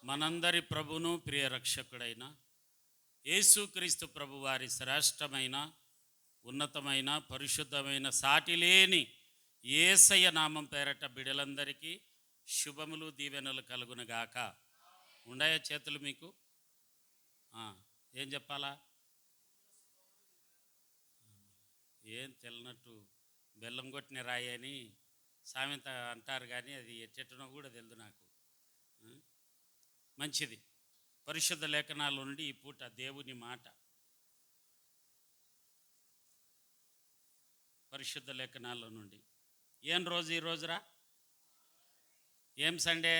మనందరి ప్రభును ప్రియ రక్షకుడైన యేసుక్రీస్తు ప్రభు వారి శ్రేష్టమైన ఉన్నతమైన పరిశుద్ధమైన సాటిలేని యేసయ్య నామం పేరట బిడలందరికీ శుభములు దీవెనలు కలుగునగాక. ఉండయా చేతులు మీకు? ఏం చెప్పాలా? ఏం తెల్లనట్టు బెల్లం కొట్టిన రాయి అని సామెత అంటారు, కానీ అది ఎట్టెట్టనో కూడా తెలియదు నాకు. మంచిది. పరిశుద్ధ లేఖనాల నుండి ఈ పూట దేవుని మాట, పరిశుద్ధ లేఖనాల నుండి. ఏం రోజు ఈ రోజురా? ఏం సండే?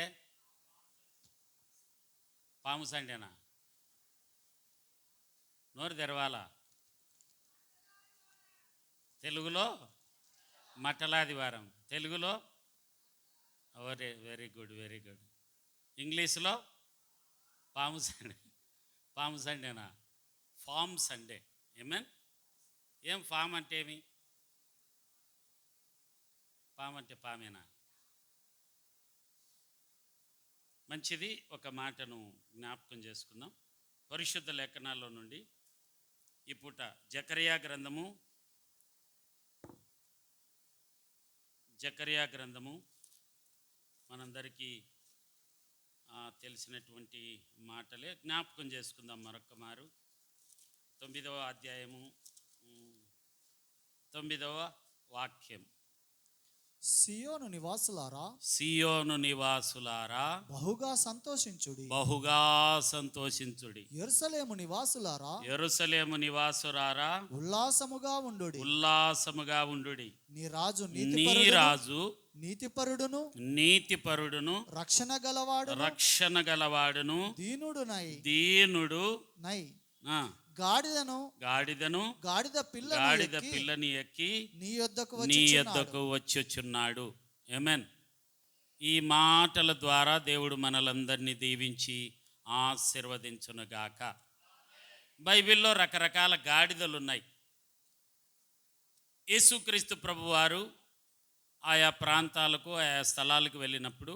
పాము సండేనా? నోరు తెరవాలా? తెలుగులో మట్టలాదివారం, తెలుగులో వెరీ గుడ్ వెరీ గుడ్. ఇంగ్లీష్లో పాము సండే. పాము సండేనా? ఫామ్ సండే. ఏమేన్? ఏం ఫామ్ అంటే ఏమి? పాము అంటే పామేనా? మంచిది. ఒక మాటను జ్ఞాపకం చేసుకుందాం పరిశుద్ధ లేఖనాల్లో నుండి ఈ పూట. జకరియా గ్రంథము మనందరికీ తెలిసినటువంటి మాటలే జ్ఞాపకం చేసుకుందాం మరొక మారు. 9వ అధ్యాయము 9వ వాక్యం. సియోను నివాసులారా బహుగా సంతోషించుడి, యెరూషలేము నివాసులారా ఉల్లాసముగా ఉండుడి. నీ రాజు నీతిపరుడును రక్షణ గలవాడును దీనుడు గాడిద పిల్లని ఎక్కి నీ యొద్దకు వచ్చుచున్నాడు. ఆమేన్. ఈ మాటల ద్వారా దేవుడు మనలందరినీ దీవించి ఆశీర్వదించునుగాక. బైబిల్లో రకరకాల గాడిదలు ఉన్నాయి. యేసుక్రీస్తు ప్రభువారు ఆయా ప్రాంతాలకు ఆయా స్థలాలకు వెళ్ళినప్పుడు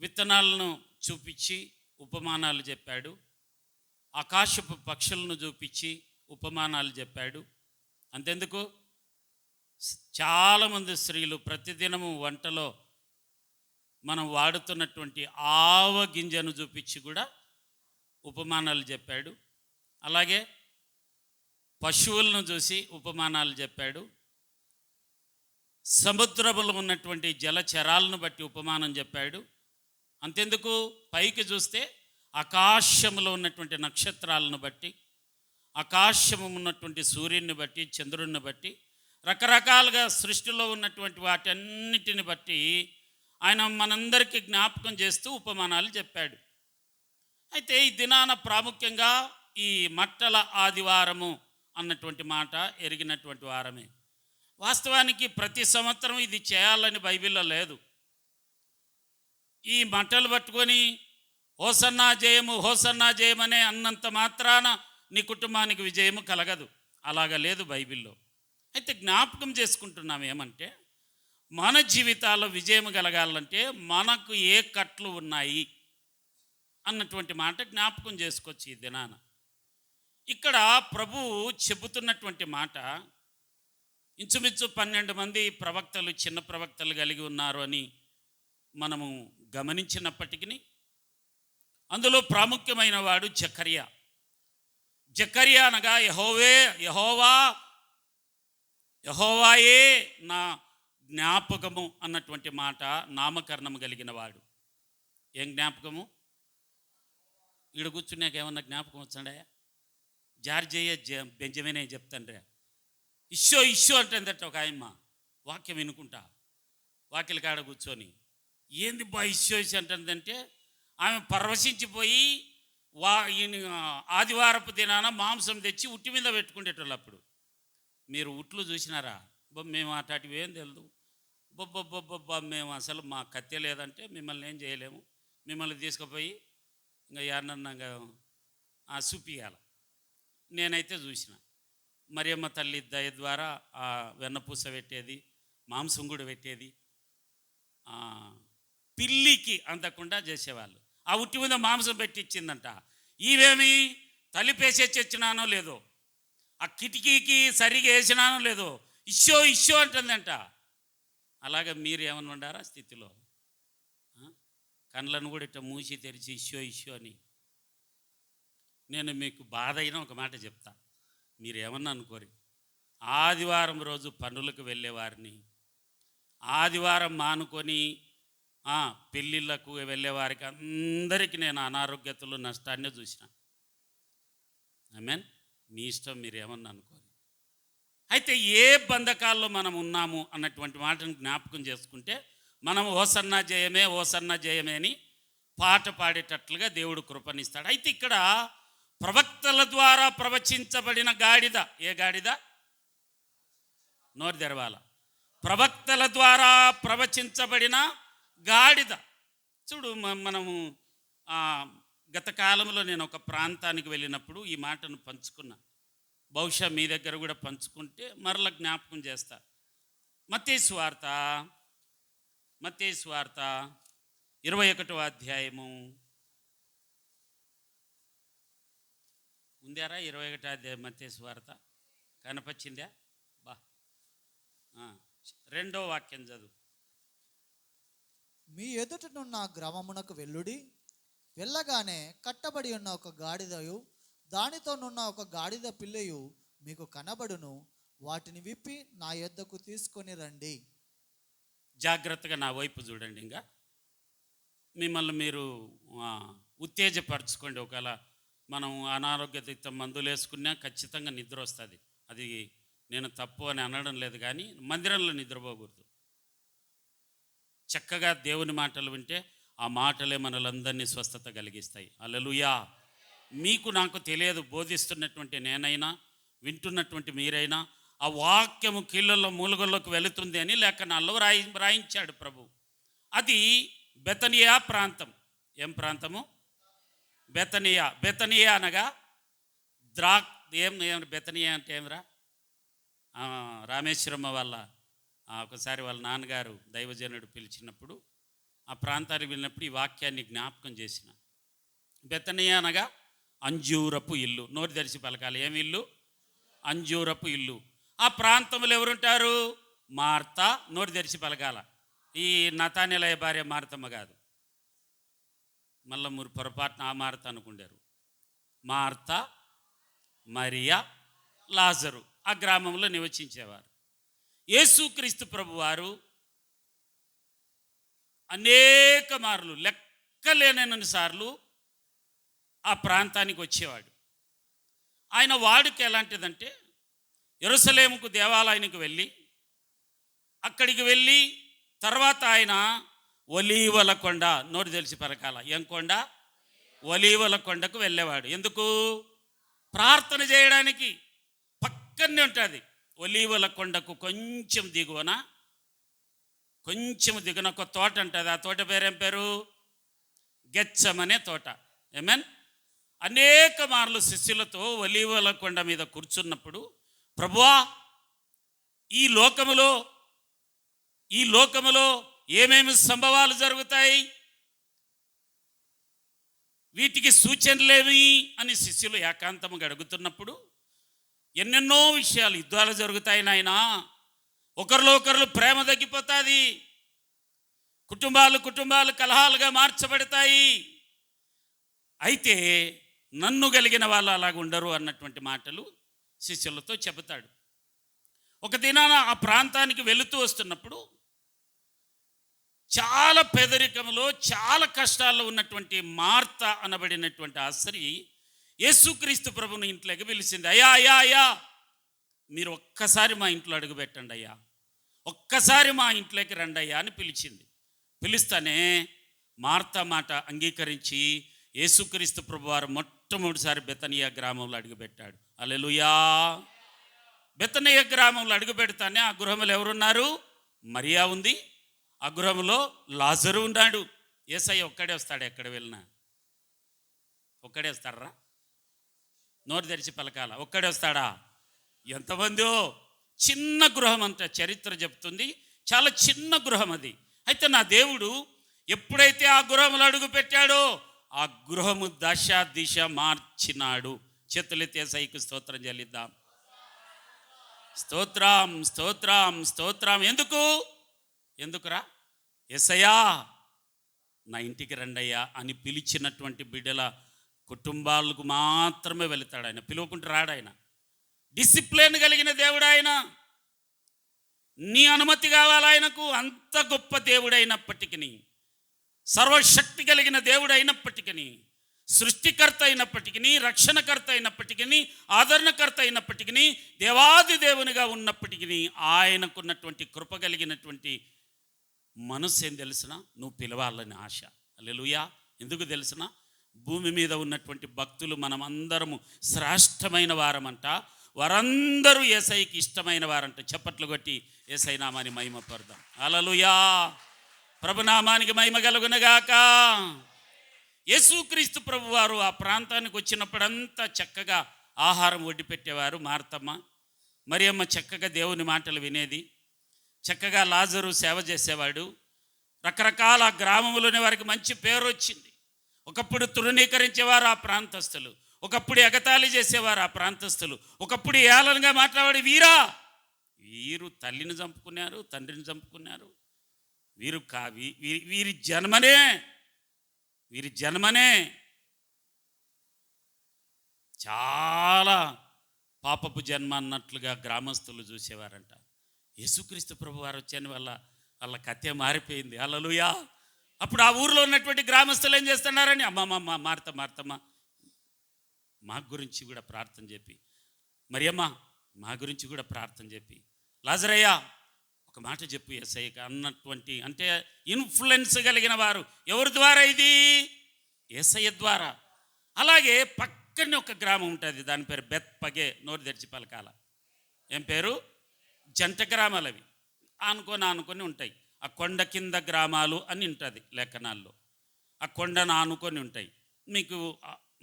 విత్తనాలను చూపించి ఉపమానాలు చెప్పాడు. ఆకాశపు పక్షులను చూపించి ఉపమానాలు చెప్పాడు. అంతెందుకు, చాలామంది స్త్రీలు ప్రతిదినము వంటలో మనం వాడుతున్నటువంటి ఆవ గింజను చూపించి కూడా ఉపమానాలు చెప్పాడు. అలాగే పశువులను చూసి ఉపమానాలు చెప్పాడు. సముద్రములో ఉన్నటువంటి జలచరాలను బట్టి ఉపమానం చెప్పాడు. అంతెందుకు, పైకి చూస్తే ఆకాశములో ఉన్నటువంటి నక్షత్రాలను బట్టి, ఆకాశము ఉన్నటువంటి సూర్యుని బట్టి, చంద్రుడిని బట్టి, రకరకాలుగా సృష్టిలో ఉన్నటువంటి వాటన్నిటిని బట్టి ఆయన మనందరికీ జ్ఞాపకం చేస్తూ ఉపమానాలు చెప్పాడు. అయితే ఈ దినాన ప్రాముఖ్యంగా ఈ మట్టల ఆదివారము అన్నటువంటి మాట ఎరిగినటువంటి వారమే. వాస్తవానికి ప్రతి సంవత్సరం ఇది చేయాలని బైబిల్లో లేదు. ఈ మట్టలు పట్టుకొని హోసన్నా జయమనే అన్నంత మాత్రాన నీ కుటుంబానికి విజయము కలగదు. అలాగా లేదు బైబిల్లో. అయితే జ్ఞాపకం చేసుకుంటున్నాం ఏమంటే, మన జీవితాల్లో విజయం కలగాలంటే మనకు ఏ కట్లు ఉన్నాయి అన్నటువంటి మాట జ్ఞాపకం చేసుకోవచ్చు ఈ దినాన. ఇక్కడ ప్రభువు చెబుతున్నటువంటి మాట, ఇంచుమించు 12 మంది ప్రవక్తలు, చిన్న ప్రవక్తలు కలిగి ఉన్నారు అని మనము గమనించినప్పటికీ అందులో ప్రాముఖ్యమైన వాడు జకర్యా అనగా యెహోవాయే నా జ్ఞాపకము అన్నటువంటి మాట నామకరణము కలిగిన వాడు. ఏం జ్ఞాపకము? ఈడ కూర్చున్నాక ఏమన్నా జ్ఞాపకం వచ్చాడా? జార్జయ్య బెంజమినే చెప్తాండ్రే, ఇష్యో అంటుందట ఒక ఆయమ్మ. వాక్యం వినుకుంటా వాకిలి కాడ కూర్చొని, ఏంది బా ఇష్యో అంటుందంటే, ఆమె పరవశించిపోయి ఆదివారపు దినాన మాంసం తెచ్చి ఉట్టి మీద పెట్టుకునేటోళ్ళు. అప్పుడు మీరు ఉట్లు చూసినారా? మేము అటాటివి ఏం తెలియదు, మేము అసలు మా కత్తి లేదంటే మిమ్మల్ని ఏం చేయలేము, మిమ్మల్ని తీసుకుపోయి ఇంకా యాన్నగా చూపియాలి. నేనైతే చూసిన మరియమ్మ తల్లి దయ ద్వారా ఆ వెన్నపూస పెట్టేది, మాంసం కూడా పెట్టేది, పిల్లికి అందకుండా చేసేవాళ్ళు. ఆ ఉట్టి మీద మాంసం పెట్టి ఇచ్చిందంట. ఈవేమి తలిపేసే చచ్చినానో లేదో, ఆ కిటికీకి సరిగా వేసినానో లేదో, ఇష్యో ఇష్యో అంటుందంట. అలాగే మీరు ఏమన్నా ఉండారా స్థితిలో? కళ్ళను కూడా ఇట్లా మూసి తెరిచి ఇష్యో ఇష్యో అని. నేను మీకు బాధ అయినా ఒక మాట చెప్తా, మీరు ఏమన్నా అనుకోరి. ఆదివారం రోజు పనులకు వెళ్ళేవారిని, ఆదివారం మానుకొని పెళ్ళిళ్ళకు వెళ్ళేవారికి అందరికీ నేను అనారోగ్యతలు నష్టాన్ని చూసిన. ఆమేన్. మీ ఇష్టం, మీరు ఏమన్నా అనుకోరు. అయితే ఏ బంధకాల్లో మనం ఉన్నాము అన్నటువంటి మాటను జ్ఞాపకం చేసుకుంటే మనం ఓసన్నా జయమే ఓసన్నా జయమే అని పాట పాడేటట్లుగా దేవుడు కృపనిస్తాడు. అయితే ఇక్కడ ప్రవక్తల ద్వారా ప్రవచించబడిన గాడిద, ఏ గాడిద? నోరు తెరవాల. ప్రవక్తల ద్వారా ప్రవచించబడిన గాడిద. చూడు, మనము గత కాలంలో నేను ఒక ప్రాంతానికి వెళ్ళినప్పుడు ఈ మాటను పంచుకున్నా. బహుశా మీ దగ్గర కూడా పంచుకుంటే మరల జ్ఞాపకం చేస్తా. మత్తయి సువార్త 21వ అధ్యాయము ఉందారా? 21వ అధ్యాయం మత్తయి సువార్త కనపచ్చిందా? బా, 2వ వాక్యం చదువు. మీ ఎదుటనున్న గ్రామమునకు వెళ్ళుడి. వెళ్ళగానే కట్టబడి ఉన్న ఒక గాడిదయు దానితోనున్న ఒక గాడిద పిల్లయు మీకు కనబడును. వాటిని విప్పి నా యొద్దకు తీసుకొని రండి. జాగ్రత్తగా నా వైపు చూడండి. ఇంకా మిమ్మల్ని మీరు ఉత్తేజపరచుకోండి. ఒకవేళ మనం అనారోగ్యత మందులు వేసుకున్నా ఖచ్చితంగా నిద్ర వస్తుంది. అది నేను తప్పు అని అనడం లేదు, కానీ మందిరంలో నిద్రపోకూడదు. చక్కగా దేవుని మాటలు వింటే ఆ మాటలే మనలందరినీ స్వస్థత కలిగిస్తాయి. హల్లెలూయా. మీకు నాకు తెలియదు, బోధిస్తున్నటువంటి నేనైనా వింటున్నటువంటి మీరైనా ఆ వాక్యము కీళ్ళల్లో మూలుగల్లోకి వెళుతుంది అని లేఖనాల్లో రాయించాడు ప్రభు. అది బెతనియా ప్రాంతం. ఏం ప్రాంతము? బెతనియా. బెతనియా అనగా ఏం బెతనియా అంటే ఏమరా? రామేశ్వరమ్మ వాళ్ళ ఒకసారి వాళ్ళ నాన్నగారు దైవజనుడు పిలిచినప్పుడు ఆ ప్రాంతానికి వెళ్ళినప్పుడు ఈ వాక్యాన్ని జ్ఞాపకం చేసిన. బెతనియా అనగా అంజూరపు ఇల్లు. నోరు తెరిచి పలకాలి. ఏమి ఇల్లు? అంజూరపు ఇల్లు. ఆ ప్రాంతంలో ఎవరుంటారు? మార్తా. నోరు తెరిచి పలకాల. ఈ నతానేలయ భార్య మార్తమ్మ కాదు, మళ్ళీ మీరు పొరపాటున ఆ మార్త అనుకుంటారు. మార్తా, మరియా, లాజరు ఆ గ్రామంలో నివసించేవారు. యేసుక్రీస్తు ప్రభువారు అనేక మార్లు, లెక్కలేనన్ని సార్లు ఆ ప్రాంతానికి వచ్చేవాడు. ఆయన వాడుక ఎలాంటిదంటే, యెరూషలేముకు దేవాలయానికి వెళ్ళి అక్కడికి వెళ్ళి తర్వాత ఆయన ఒలీవల కొండ. నోరు తెలిసి పలకాల. ఏం కొండ? ఒలీవల కొండకు వెళ్ళేవాడు. ఎందుకు? ప్రార్థన చేయడానికి. పక్కనే ఉంటుంది. ఒలీవల కొండకు కొంచెం దిగువన ఒక తోట ఉంటుంది. ఆ తోట పేరేం పేరు? గెత్సెమనే తోట. ఆమేన్. అనేక మార్లు శిష్యులతో ఒలీవల కొండ మీద కూర్చున్నప్పుడు, ప్రభువా, ఈ లోకములో ఏమేమి సంభవాలు జరుగుతాయి, వీటికి సూచనలేమి అని శిష్యులు ఏకాంతముగా అడుగుతున్నప్పుడు, ఎన్నెన్నో విషయాలు, యుద్ధాలు జరుగుతాయి నాయనా, ఒకరిలో ఒకరు ప్రేమ తగ్గిపోతుంది, కుటుంబాలు కలహాలుగా మార్చబడతాయి, అయితే నన్ను కలిగిన వాళ్ళు అలాగ ఉండరు అన్నటువంటి మాటలు శిష్యులతో చెబుతాడు. ఒక దినాన ఆ ప్రాంతానికి వెళుతూ వస్తున్నప్పుడు చాలా పేదరికంలో చాలా కష్టాల్లో ఉన్నటువంటి మార్త అనబడినటువంటి ఆ స్త్రీ యేసుక్రీస్తు ప్రభుని ఇంట్లోకి పిలిచింది. అయ్యా, మీరు ఒక్కసారి మా ఇంట్లో అడుగు పెట్టండి అయ్యా, ఒక్కసారి మా ఇంట్లోకి రండి అయ్యా అని పిలిచింది. పిలుస్తానే మార్త మాట అంగీకరించి యేసుక్రీస్తు ప్రభువారు మొట్టమొదటిసారి బెతనియా గ్రామంలో అడుగుపెట్టాడు. హల్లెలూయా. బెతనియా గ్రామంలో అడుగు పెడతానే ఆ గృహంలో ఎవరున్నారు? మరియా ఉంది. ఆ గృహంలో లాజరు ఉన్నాడు. యేసయ్య ఒక్కడే వస్తాడు, ఎక్కడ వెళ్ళినా ఒక్కడే వస్తాడరా? నోరు తెరిచి పలకాల. ఒక్కడే వస్తాడా? ఎంతమందో. చిన్న గృహం అంత చరిత్ర చెప్తుంది. చాలా చిన్న గృహం అది. అయితే నా దేవుడు ఎప్పుడైతే ఆ గృహంలో అడుగు పెట్టాడో ఆ గృహము దశ దిశ మార్చినాడు. చేతులెత్తి యేసయ్యకు స్తోత్రం చెల్లిద్దాం. స్తోత్రం, స్తోత్రం, స్తోత్రం. ఎందుకురా? యేసయ్యా నా ఇంటికి రండయ్యా అని పిలిచినటువంటి బిడ్డల కుటుంబాలకు మాత్రమే వెళతాడు ఆయన, పిలువకుంటూ రాడు ఆయన. డిసిప్లిన్ కలిగిన దేవుడు ఆయన. నీ అనుమతి కావాలి ఆయనకు. అంత గొప్ప దేవుడైనప్పటికీ, సర్వశక్తి కలిగిన దేవుడు అయినప్పటికీ, సృష్టికర్త అయినప్పటికీ, రక్షణకర్త అయినప్పటికీ, ఆదరణకర్త అయినప్పటికీ, దేవాది దేవునిగా ఉన్నప్పటికీ ఆయనకున్నటువంటి కృప కలిగినటువంటి మనసు ఏం తెలిసిన, నువ్వు పిలవాలని ఆశ. హల్లెలూయా. ఎందుకు తెలిసిన, భూమి మీద ఉన్నటువంటి భక్తులు మనమందరము శ్రేష్టమైన వారమంట. వారందరూ యేసయ్యకి ఇష్టమైన వారంట. చప్పట్లు కొట్టి యేసయ్య నామాన్ని మహిమపడదాం. హల్లెలూయా. ప్రభునామానికి మహిమ కలుగునగాక. యేసుక్రీస్తు ప్రభువారు ఆ ప్రాంతానికి వచ్చినప్పుడంతా చక్కగా ఆహారం వడ్డి పెట్టేవారు. మార్తమ్మ, మరియమ్మ చక్కగా దేవుని మాటలు వినేది. చక్కగా లాజరు సేవ చేసేవాడు. రకరకాల గ్రామంలోని వారికి మంచి పేరు వచ్చింది. ఒకప్పుడు తృణీకరించేవారు ఆ ప్రాంతస్తులు, ఒకప్పుడు ఎగతాళి చేసేవారు ఆ ప్రాంతస్తులు, ఒకప్పుడు ఏలనగా మాట్లాడే వీరు తల్లిని చంపుకున్నారు, తండ్రిని చంపుకున్నారు, వీరి జన్మనే చాలా పాపపు జన్మ అన్నట్లుగా గ్రామస్తులు చూసేవారంట. యేసుక్రీస్తు ప్రభు వారు వచ్చాని వాళ్ళ కథ మారిపోయింది. హల్లెలూయా. అప్పుడు ఆ ఊరిలో ఉన్నటువంటి గ్రామస్తులు ఏం చేస్తున్నారని, అమ్మమ్మ మార్తమ్మ మా గురించి కూడా ప్రార్థన చెప్పి, మరియమ్మ మా గురించి కూడా ప్రార్థన చెప్పి, లాజరయ్య ఒక మాట చెప్పు యేసయ్యకి అన్నటువంటి, అంటే ఇన్ఫ్లుయెన్స్ కలిగిన వారు ఎవరి ద్వారా? ఇది యేసయ్య ద్వారా. అలాగే పక్కనే ఒక గ్రామం ఉంటుంది, దాని పేరు బెత్పగే. నోరు తెరిచి పలకాల. ఏం పేరు? జంట గ్రామాలు. అవి ఆనుకొని ఉంటాయి. ఆ కొండ కింద గ్రామాలు అని ఉంటుంది లేఖనాల్లో. ఆ కొండను ఆనుకొని ఉంటాయి.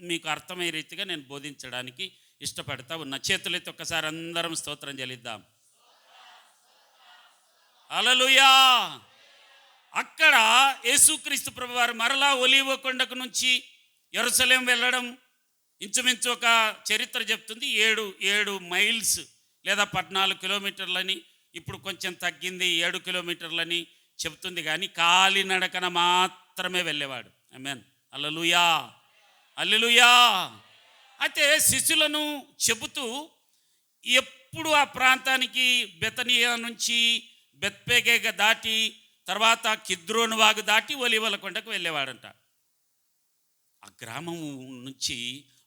మీకు అర్థమయ్యే రీతిగా నేను బోధించడానికి ఇష్టపడతా ఉన్నా. చేతులైతే ఒక్కసారి అందరం స్తోత్రం చెల్లిద్దాం. హల్లెలూయా. అక్కడ యేసుక్రీస్తు ప్రభువారు మరలా ఒలీవ కొండకు నుంచి యెరూషలేం వెళ్ళడం ఇంచుమించు ఒక చరిత్ర చెప్తుంది 7 మైల్స్ లేదా 14 కిలోమీటర్లని. ఇప్పుడు కొంచెం తగ్గింది, 7 కిలోమీటర్లని చెప్తుంది. కానీ కాలినడకన మాత్రమే వెళ్ళేవాడు. ఆమేన్. హల్లెలూయా, హల్లెలూయా. అయితే శిష్యులను చెబుతూ ఎప్పుడు ఆ ప్రాంతానికి బెతనియా నుంచి బెత్పేగే దాటి తర్వాత కిద్రోను వాగు దాటి ఒలీవల కొండకు వెళ్ళేవాడంట. ఆ గ్రామం నుంచి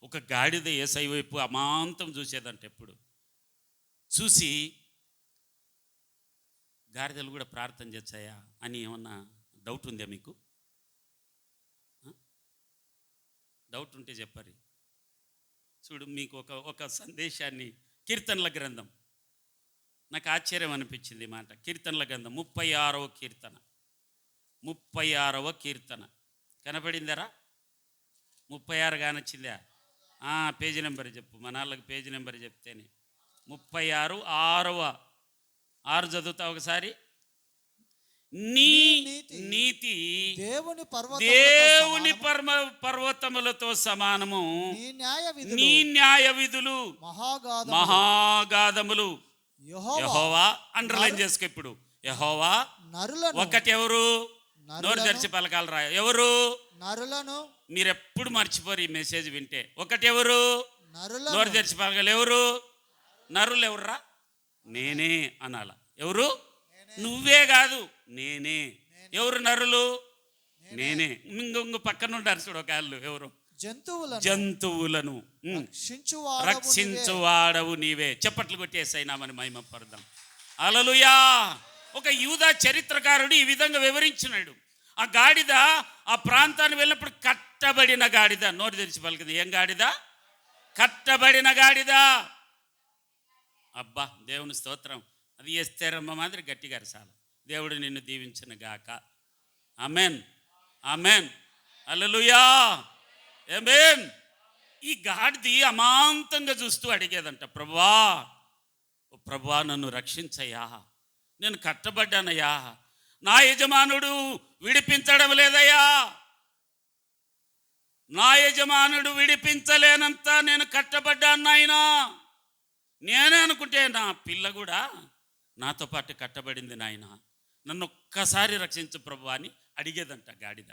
ఒక గాడిద యేసయ్య వైపు అమాంతం చూసేదంట. ఎప్పుడు చూసి గాడిదలు కూడా ప్రార్థన చేస్తాయా అని ఏమన్నా డౌట్ ఉందా మీకు? డౌట్ ఉంటే చెప్పారు. చూడు, మీకు ఒక సందేశాన్ని, కీర్తనల గ్రంథం, నాకు ఆశ్చర్యం అనిపించింది ఈ మాట. కీర్తనల గ్రంథం 36వ కీర్తన కనపడిందరా? 36 కానొచ్చిందా? పేజీ నెంబర్ చెప్పు. మన వాళ్ళకి పేజీ నెంబర్ చెప్తేనే 36 6 చదువుతా ఒకసారి. నీ నీతి దేవుని పర్వతములతో సమానము, నీ న్యాయ విధులు మహాగాధములు. యెహోవా అండర్లైన్ చేసుకో. ఇప్పుడు యెహోవా ఒకటి. ఎవరు? నోరు తెరిచి పలకాలరా. ఎవరు? నరులను. మీరు ఎప్పుడు మర్చిపోరు ఈ మెసేజ్ వింటే. ఒకటి ఎవరు? నోరు తెరిచి పలకాలి. ఎవరు? నరులు. ఎవర్రా? నేనే అనాల. ఎవరు? నువ్వే కాదు, నేనే. ఎవరు నరులు? నేనే. ఇంకొంగు పక్కన ఉంటారు చూడు ఒక వాళ్ళు. ఎవరు? జంతువులను రక్షించువాడవు నీవే. చప్పట్లు కొట్టేసైనామని మహిమపడదాం. హల్లెలూయా. ఒక యూదా చరిత్రకారుడు ఈ విధంగా వివరించినాడు. ఆ గాడిద ఆ ప్రాంతానికి వెళ్ళినప్పుడు కట్టబడిన గాడిద. నోరు తెరిచి పలికింది. ఏం గాడిద? కట్టబడిన గాడిద. అబ్బా, దేవుని స్తోత్రం. అది ఎస్తేరమ్మ మాదిరి గట్టిగా చాలు. దేవుడు నిన్ను దీవించిన గాక. ఆమేన్, ఆమేన్, హల్లెలూయా, ఆమేన్. ఈ గాడిది అమాంతంగా చూస్తూ అడిగేదంట, ప్రభువా నన్ను రక్షించయ్యా, నేను కట్టబడ్డానయ్యా, నా యజమానుడు విడిపించడం లేదయ్యా. నా యజమానుడు విడిపించలేనంత నేను కట్టబడ్డాను నాయనా. నేనే అనుకుంటే నా పిల్ల కూడా నాతో పాటు కట్టబడింది నాయన, నన్ను ఒక్కసారి రక్షించు ప్రభు అని అడిగేదంట గాడిద.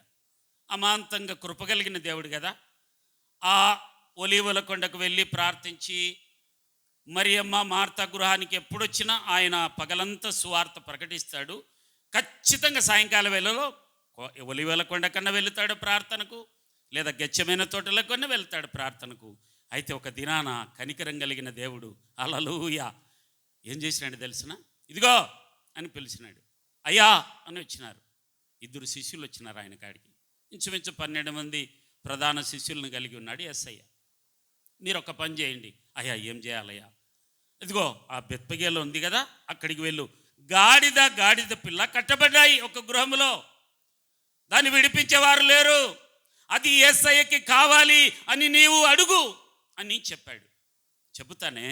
అమాంతంగా కృపగలిగిన దేవుడు కదా. ఆ ఒలీవల కొండకు వెళ్ళి ప్రార్థించి మరియమ్మ మార్తా గృహానికి ఎప్పుడొచ్చినా ఆయన పగలంతా సువార్త ప్రకటిస్తాడు. ఖచ్చితంగా సాయంకాల వేళలో ఒలీవల కొండ కన్నా వెళుతాడు ప్రార్థనకు, లేదా గెచ్చమైన తోటల కన్నా వెళ్తాడు ప్రార్థనకు. అయితే ఒక దినాన కనికరం కలిగిన దేవుడు హల్లెలూయా ఏం చేసినాడు తెలిసిన, ఇదిగో అని పిలిచినాడు. అయ్యా అని వచ్చినారు. 2 శిష్యులు వచ్చినారు ఆయన కాడికి. ఇంచుమించు 12 మంది ప్రధాన శిష్యులను కలిగి ఉన్నాడు యేసయ్య. మీరు ఒక పని చేయండి. అయ్యా ఏం చేయాలయ్యా? ఇదిగో ఆ బెత్పగేలో ఉంది కదా, అక్కడికి వెళ్ళు. గాడిద పిల్ల కట్టబడ్డాయి ఒక గృహంలో, దాన్ని విడిపించేవారు లేరు, అది యేసయ్యకి కావాలి అని నీవు అడుగు అని చెప్పాడు. చెబుతానే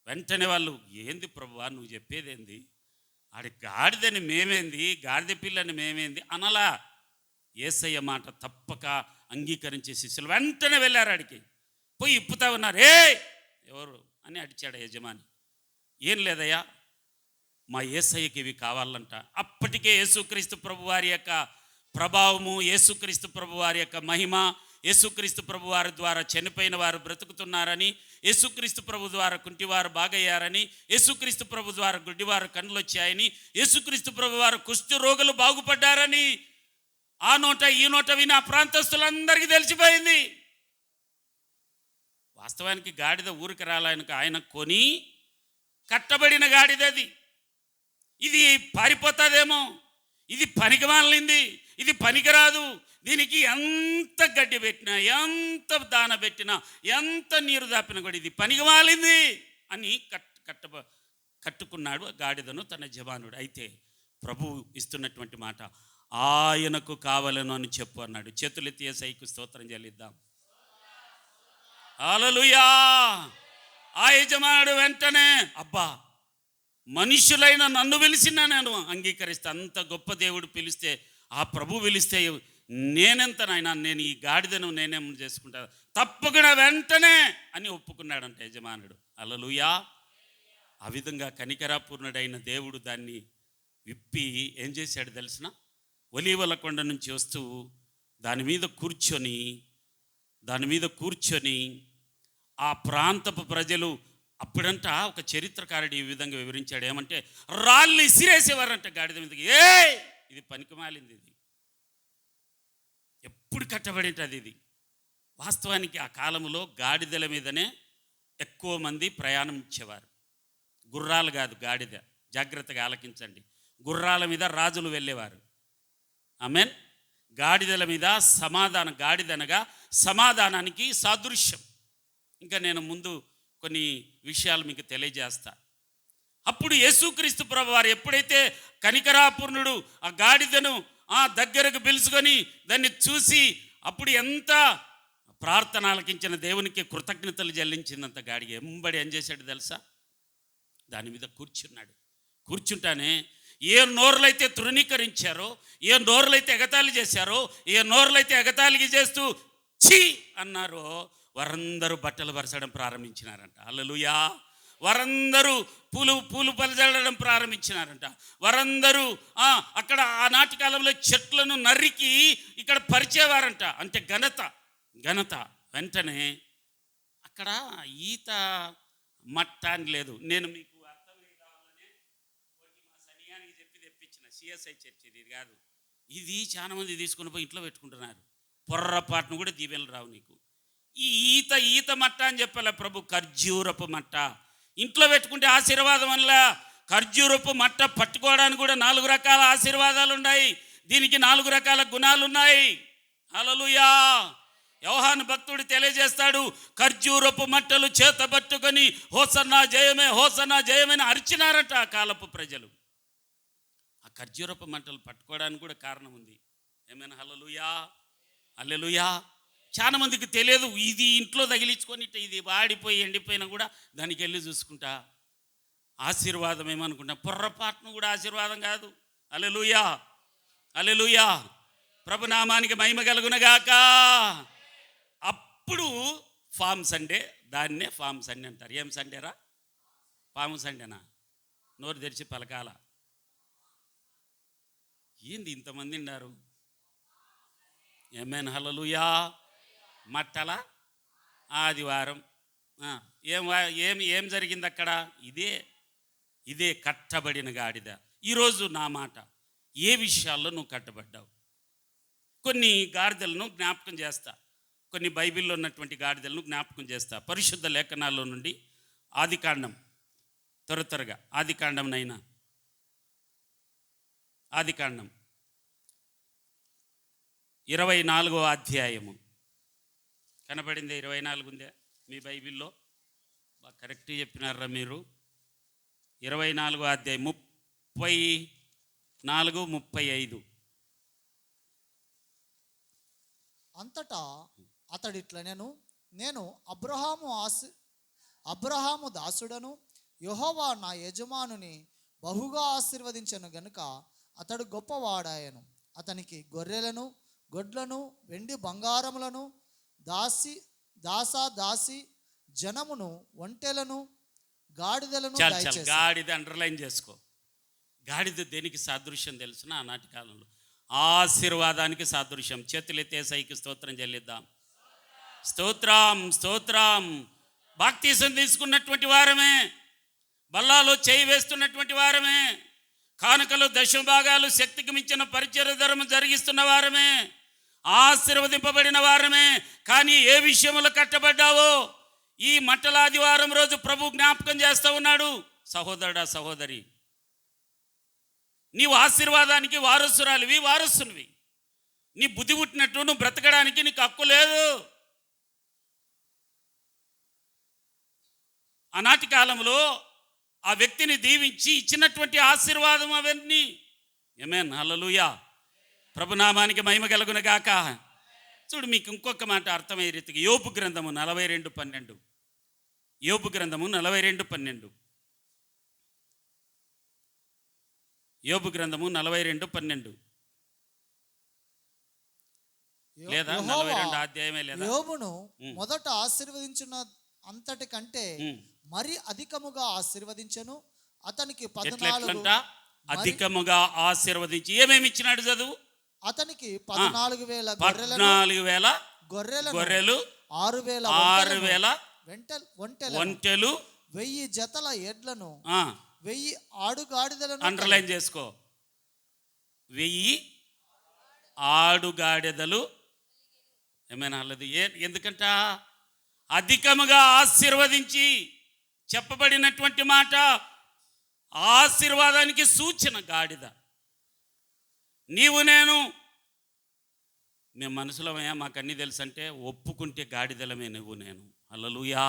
వెంటనే వాళ్ళు, ఏంది ప్రభువా నువ్వు చెప్పేదేంది? ఆడి గాడిదని మేమేంది, గాడిద పిల్లని మేమేంది అనలా. యేసయ్య మాట తప్పక అంగీకరించే శిష్యులు వెంటనే వెళ్ళారు. ఆడికి పోయి ఇప్పుతా ఉన్నారు. ఎవరు అని అడిచాడు యజమాని. ఏం లేదయ్యా, మా యేసయ్యకి ఇవి కావాలంట. అప్పటికే యేసుక్రీస్తు ప్రభు వారి యొక్క ప్రభావము, యేసుక్రీస్తు ప్రభు వారి యొక్క మహిమ, యేసుక్రీస్తు ప్రభు వారి ద్వారా చనిపోయిన వారు బ్రతుకుతున్నారని, యేసుక్రీస్తు ప్రభు ద్వారా కుంటివారు బాగయ్యారని, యేసుక్రీస్తు ప్రభు ద్వారా గుడ్డివారు కన్నులు వచ్చాయని, యేసుక్రీస్తు ప్రభు వారు కుష్ఠ రోగులు బాగుపడ్డారని ఆ నోట ఈ నోట విని ఆ ప్రాంతస్తులందరికీ తెలిసిపోయింది. వాస్తవానికి గాడిద ఊరికి రాలాయనక ఆయన కొని కట్టబడిన గాడిదది. ఇది పారిపోతుందేమో, ఇది పనికిమాలింది, ఇది పనికిరాదు, దీనికి ఎంత గడ్డి పెట్టినా, ఎంత దాన పెట్టినా, ఎంత నీరు దాపినా కూడా ఇది పనికిమాలింది అని కట్టుకున్నాడు గాడిదను తన యజమానుడు. అయితే ప్రభు ఇస్తున్నటువంటి మాట, ఆయనకు కావాలను అని చెప్పు అన్నాడు. చేతులెత్తి యేసయ్యకు స్తోత్రం చెల్లిద్దాం. హల్లెలూయా. ఆ యజమానుడు వెంటనే, అబ్బా మనుషులైన నన్ను పిలిచినా నేను అంగీకరిస్తే, అంత గొప్ప దేవుడు పిలిస్తే, ఆ ప్రభు పిలిస్తే నేనెంత నాయనా, నేను ఈ గాడిదను నేనేం చేసుకుంటా, తప్పకుండా వెంటనే అని ఒప్పుకున్నాడంట యజమానుడు. హల్లెలూయా. ఆ విధంగా కనికరాపూర్ణుడైన దేవుడు దాన్ని విప్పి ఏం చేశాడు తెలిసిన, ఒలీవల కొండ నుంచి వస్తూ దాని మీద కూర్చొని ఆ ప్రాంతపు ప్రజలు, అప్పుడంట ఒక చరిత్రకారుడు ఈ విధంగా వివరించాడు. ఏమంటే రాళ్ళు ఇసిరేసేవారంట గాడిద మీదకి. ఇది పనికిమాలింది, ఇది ఎప్పుడు కట్టబడి ఉంటుంది ఇది. వాస్తవానికి ఆ కాలంలో గాడిదల మీదనే ఎక్కువ మంది ప్రయాణం ఇచ్చేవారు. గుర్రాలు కాదు, గాడిద. జాగ్రత్తగా ఆలకించండి. గుర్రాల మీద రాజులు వెళ్ళేవారు. ఆమెన్. గాడిదల మీద సమాధానం, గాడిదనగా సమాధానానికి సాదృశ్యం. ఇంకా నేను ముందు కొన్ని విషయాలు మీకు తెలియజేస్తా. అప్పుడు యేసుక్రీస్తు ప్రభు వారు ఎప్పుడైతే కనికరాపూర్ణుడు ఆ గాడిదను దగ్గరకు పిలుచుకొని దాన్ని చూసి, అప్పుడు ఎంత ప్రార్థన ఆలకించిన దేవునికి కృతజ్ఞతలు చెల్లించిందంత గాడిద ఎంబడి ఏం చేశాడు తెలుసా, దాని మీద కూర్చున్నాడు. కూర్చుంటానే ఏ నోరులైతే తృణీకరించారో, ఏ నోరులైతే ఎగతాళి చేశారో, ఏ నోరులైతే ఎగతాళికి చేస్తూ ఛీ అన్నారో, వారందరూ బట్టలు పరచడం ప్రారంభించినారంట. హల్లెలూయా. వారందరూ పూలు పలచడం ప్రారంభించినారంట. వారందరూ అక్కడ ఆనాటి కాలంలో చెట్లను నరికి ఇక్కడ పరిచేవారంట. అంటే ఘనత. వెంటనే అక్కడ ఈత మట్ట అని లేదు. నేను మీకు అర్థం కావాలనే ఒకటి మా సన్నియానికి చెప్పి తెప్పించిన సిఎస్ఐ చర్చ్ ఇది కాదు. ఇది చాలా మంది తీసుకుని పోయి ఇంట్లో పెట్టుకుంటున్నారు. పొర్రపాటును కూడా దీవెనలు రావు నీకు. ఈ ఈత మట్ట అని చెప్పాల ప్రభు. ఖర్జూరపు మట్ట ఇంట్లో పెట్టుకుంటే ఆశీర్వాదం వల్ల, ఖర్జూరపు మట్ట పట్టుకోవడానికి కూడా 4 రకాల ఆశీర్వాదాలు ఉన్నాయి. దీనికి 4 రకాల గుణాలు ఉన్నాయి. హల్లెలూయా. యోహాను భక్తుడు తెలియజేస్తాడు, ఖర్జూరపు మట్టలు చేత పట్టుకొని హోసన్నా జయమే, హోసన్నా జయమని అరిచినారట ఆ కాలపు ప్రజలు. ఆ ఖర్జూరపు మంటలు పట్టుకోవడానికి కూడా కారణం ఉంది. ఏమైనా హల్లెలూయా. హల్లెలూయా. చాలా మందికి తెలియదు. ఇది ఇంట్లో తగిలించుకొని ఇది వాడిపోయి ఎండిపోయినా కూడా దానికి వెళ్ళి చూసుకుంటా ఆశీర్వాదం ఏమనుకుంటా. పొర్రపాటును కూడా ఆశీర్వాదం కాదు. హల్లెలూయా. హల్లెలూయా. ప్రభునామానికి మహిమ కలుగునగాక. అప్పుడు ఫామ్ సండే, దాన్నే ఫామ్ సండే అంటారు. ఏం సండేరా? పాము సండేనా? నోరు తెరిచి పలకాల. ఏంది ఇంతమంది ఉన్నారు? ఏమేన్ హల్లెలూయా. మట్టల ఆదివారం. ఏం ఏం ఏం జరిగింది అక్కడ? ఇదే కట్టబడిన గాడిద. ఈరోజు నా మాట, ఏ విషయాల్లో నువ్వు కట్టబడ్డావు? కొన్ని గాడిదలను జ్ఞాపకం చేస్తా, కొన్ని బైబిల్లో ఉన్నటువంటి గాడిదలను జ్ఞాపకం చేస్తా. పరిశుద్ధ లేఖనాల్లో నుండి ఆదికాండం, త్వరగా ఆదికాండం 24వ అధ్యాయము. కనబడిందే? 24 ఉందే మీ బైబిల్లో? బాగా కరెక్ట్గా చెప్పినారా మీరు? 24వ అధ్యాయం 34, 35. అంతటా అతడిట్లా నేను అబ్రహాము దాసుడను, యెహోవా నా యజమానుని బహుగా ఆశీర్వదించను గనుక అతడు గొప్పవాడాయను. అతనికి గొర్రెలను, గొడ్లను, వెండి బంగారములను, దాసి జనమును, ఒంటెలను, గాడిదలను దయచేసి. గాడిద అండర్లైన్ చేసుకో. గాడిద దేనికి సాదృశ్యం తెలుసునా? ఆనాటి కాలంలో ఆశీర్వాదానికి సాదృశ్యం. చేతులెత్తే సైకి స్తోత్రం చెల్లిద్దాం. స్తోత్రం, స్తోత్రం. బాప్తీసం తీసుకున్నటువంటి వారమే, బల్లాలో చేయి వేస్తున్నటువంటి వారమే, కానుకలు దశభాగాలు శక్తికి మించిన పరిచర్య ధర్మం జరిగిస్తున్న వారమే, ఆశీర్వదింపబడిన వారమే. కానీ ఏ విషయంలో కట్టబడ్డావో ఈ మట్టల ఆదివారం రోజు ప్రభు జ్ఞాపకం చేస్తూ ఉన్నాడు. సహోదరుడా, సహోదరి, నీవు ఆశీర్వాదానికి వారసునివి. నీ బుద్ధి పుట్టినట్టు నువ్వు బ్రతకడానికి నీకు హక్కు లేదు. ఆనాటి కాలంలో ఆ వ్యక్తిని దీవించి ఇచ్చినటువంటి ఆశీర్వాదం అవన్నీ. ఆమేన్, హల్లెలూయా. ప్రభునామానికి మహిమ కలుగును గాక. చూడు, మీకు ఇంకొక మాట అర్థమయ్యే రీతికి యోబు గ్రంథము 42:12. యోబు గ్రంథము 42:12. యోబు గ్రంథము 42:12 లేదా? 42 అధ్యాయమే లేదా? యోబును మొదట ఆశీర్వదించిన అంతటి కంటే మరి అధికముగా ఆశీర్వదించను. అతనికి 14 అధికముగా ఆశీర్వదించి ఏమేమి ఇచ్చినాడు? చదువు. అతనికి 14,000 గొర్రెలు, 6,000 ఒంటెలు, 1000 జతల ఎడ్లను, 1000 ఆడుగాడిదలను. అండర్లైన్ చేసుకో. 1000 ఆడుగాడిదలు. ఏమైనా అల్లది? ఎందుకంట? అధికముగా ఆశీర్వదించి. చెప్పబడినటువంటి మాట ఆశీర్వాదానికి సూచన గాడిద. మేము మనసులమయ్యా, మాకు అన్నీ తెలుసు అంటే ఒప్పుకుంటే గాడిదలమే నువ్వు నేను. హల్లెలూయా.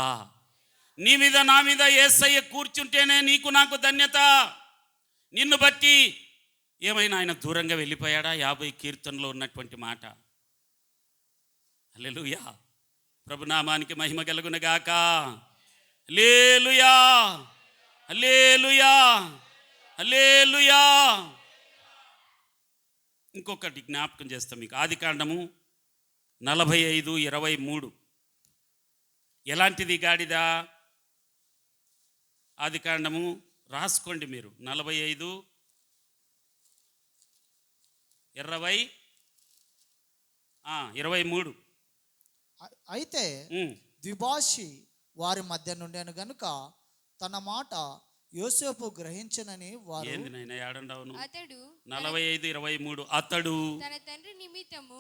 నీ మీద నా మీద యేసయ్య కూర్చుంటేనే నీకు నాకు ధన్యత. నిన్ను బట్టి ఏమైనా ఆయన దూరంగా వెళ్ళిపోయాడా? 50 కీర్తనలో ఉన్నటువంటి మాట. హల్లెలూయా. ప్రభునామానికి మహిమ కలుగును గాక. హల్లెలూయా, హల్లెలూయా, హల్లెలూయా. ఇంకొకటి జ్ఞాపకం చేస్తాం మీకు. ఆదికాండము 45:23. ఎలాంటిది గాడిద? ఆదికాండము రాసుకోండి మీరు. 45:23. అయితే ద్విభాషి వారి మధ్య నుండెను గనుక తన మాట యోసేపు గ్రహించనని వారు. ఏంది నాయనా ఏడండవును? అతడు 45:23. అతడు తన తండ్రి నిమిత్తము